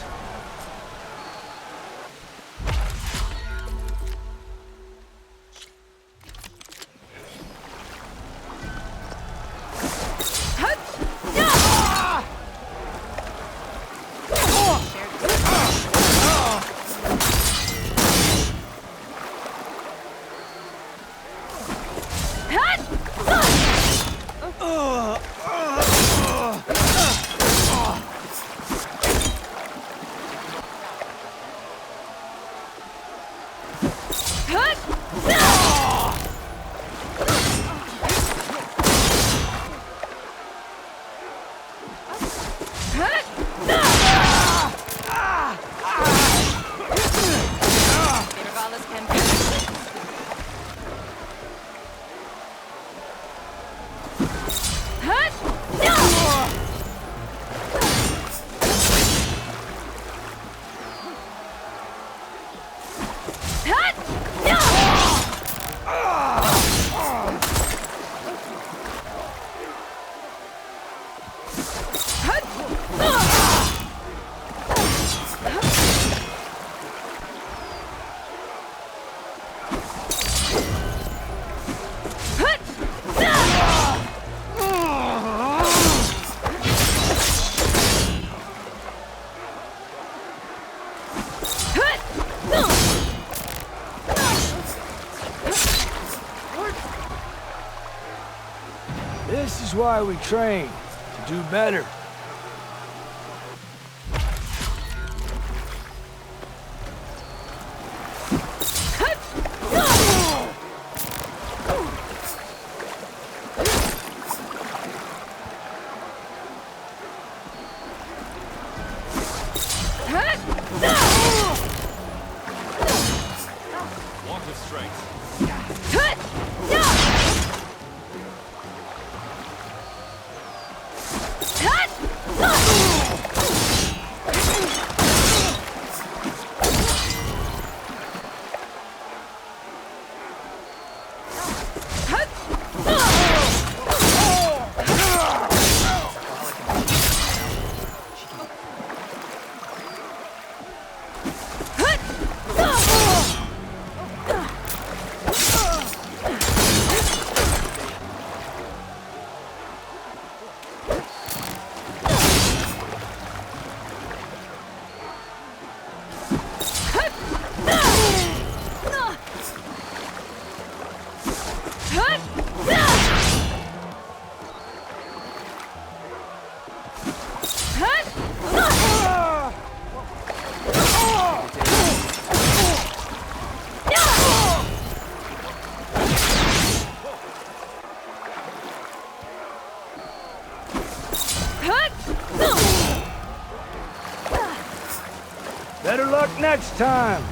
This is why we train, to do better. Walk with strength. Better luck next time.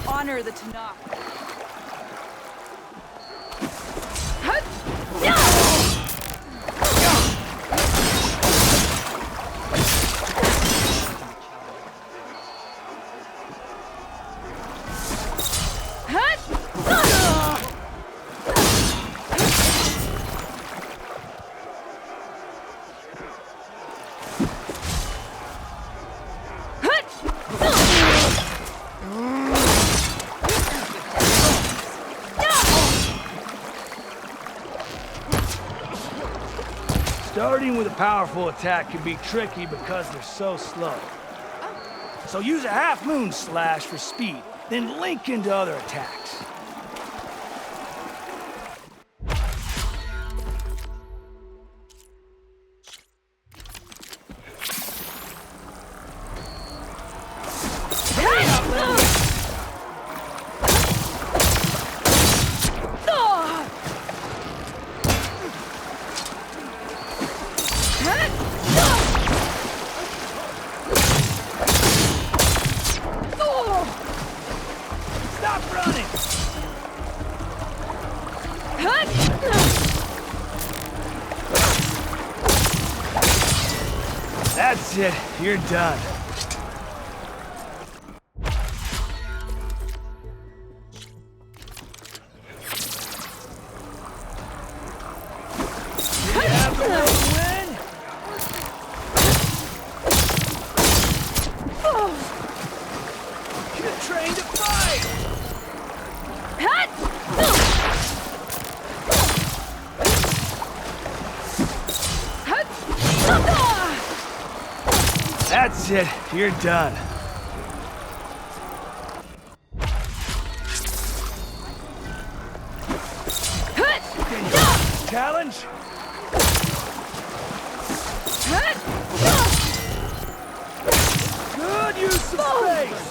Honor the Tanakh. Starting with a powerful attack can be tricky because they're so slow. So use a half-moon slash for speed, then link into other attacks. Oh! Stop running! That's it. You're done. You have the road win? You're trained to fight! That's it. You're done. Challenge? Good use of space!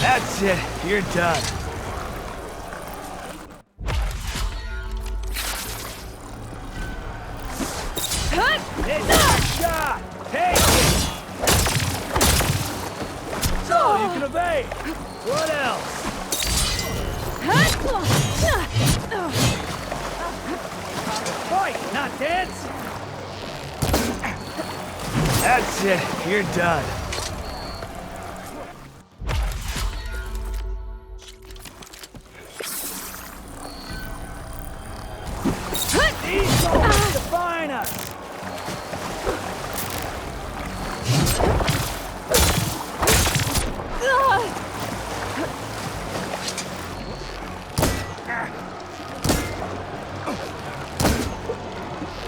That's it. You're done. It's your shot. Take it. So you can evade. What else? Fight, not dance. That's it. You're done. These goals define us!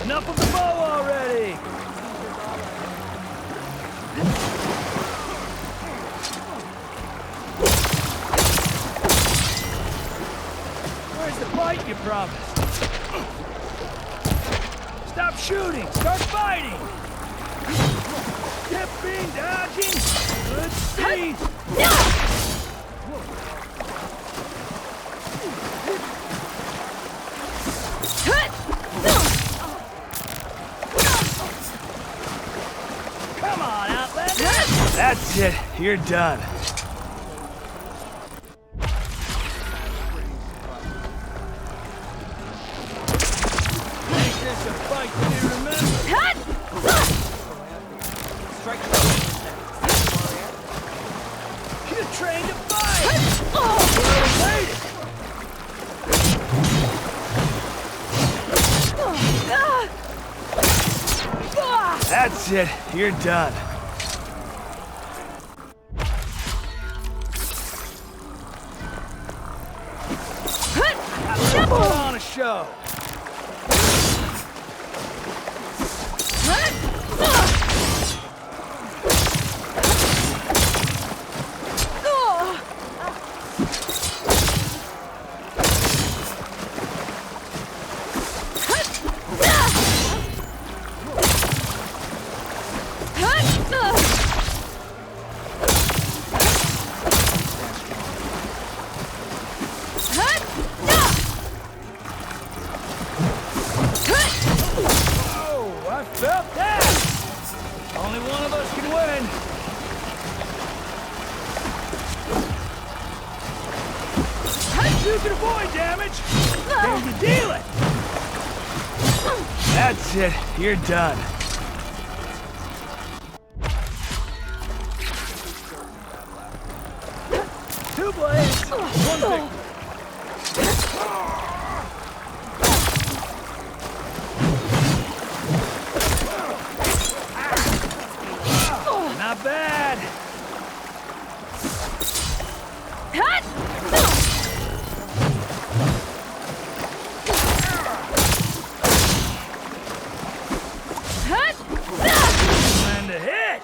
Enough of the bow already! Where's the fight you promised? Stop shooting! Start fighting! Dipping, dodging! Good speed! Come on, Outlander! That's it. You're done. Make this a fight to be remembered. You're trained to fight! Well made it! That's it. You're done. Put on a show. Felt that! Only one of us can win. You can avoid damage. Can you deal it? That's it. You're done. Two blades, one victory. Not bad. Time to hit.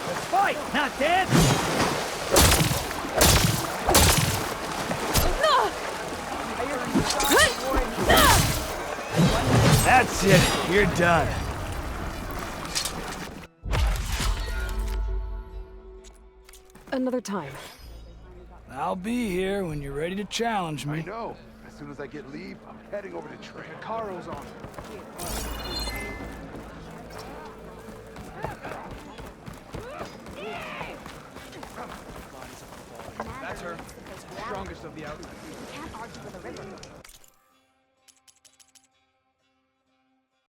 Let's fight, not dance. That's it. You're done. Another time. I'll be here when you're ready to challenge me. I know. As soon as I get leave, I'm heading over to train. Caro's on. That's her. Strongest of the outfit.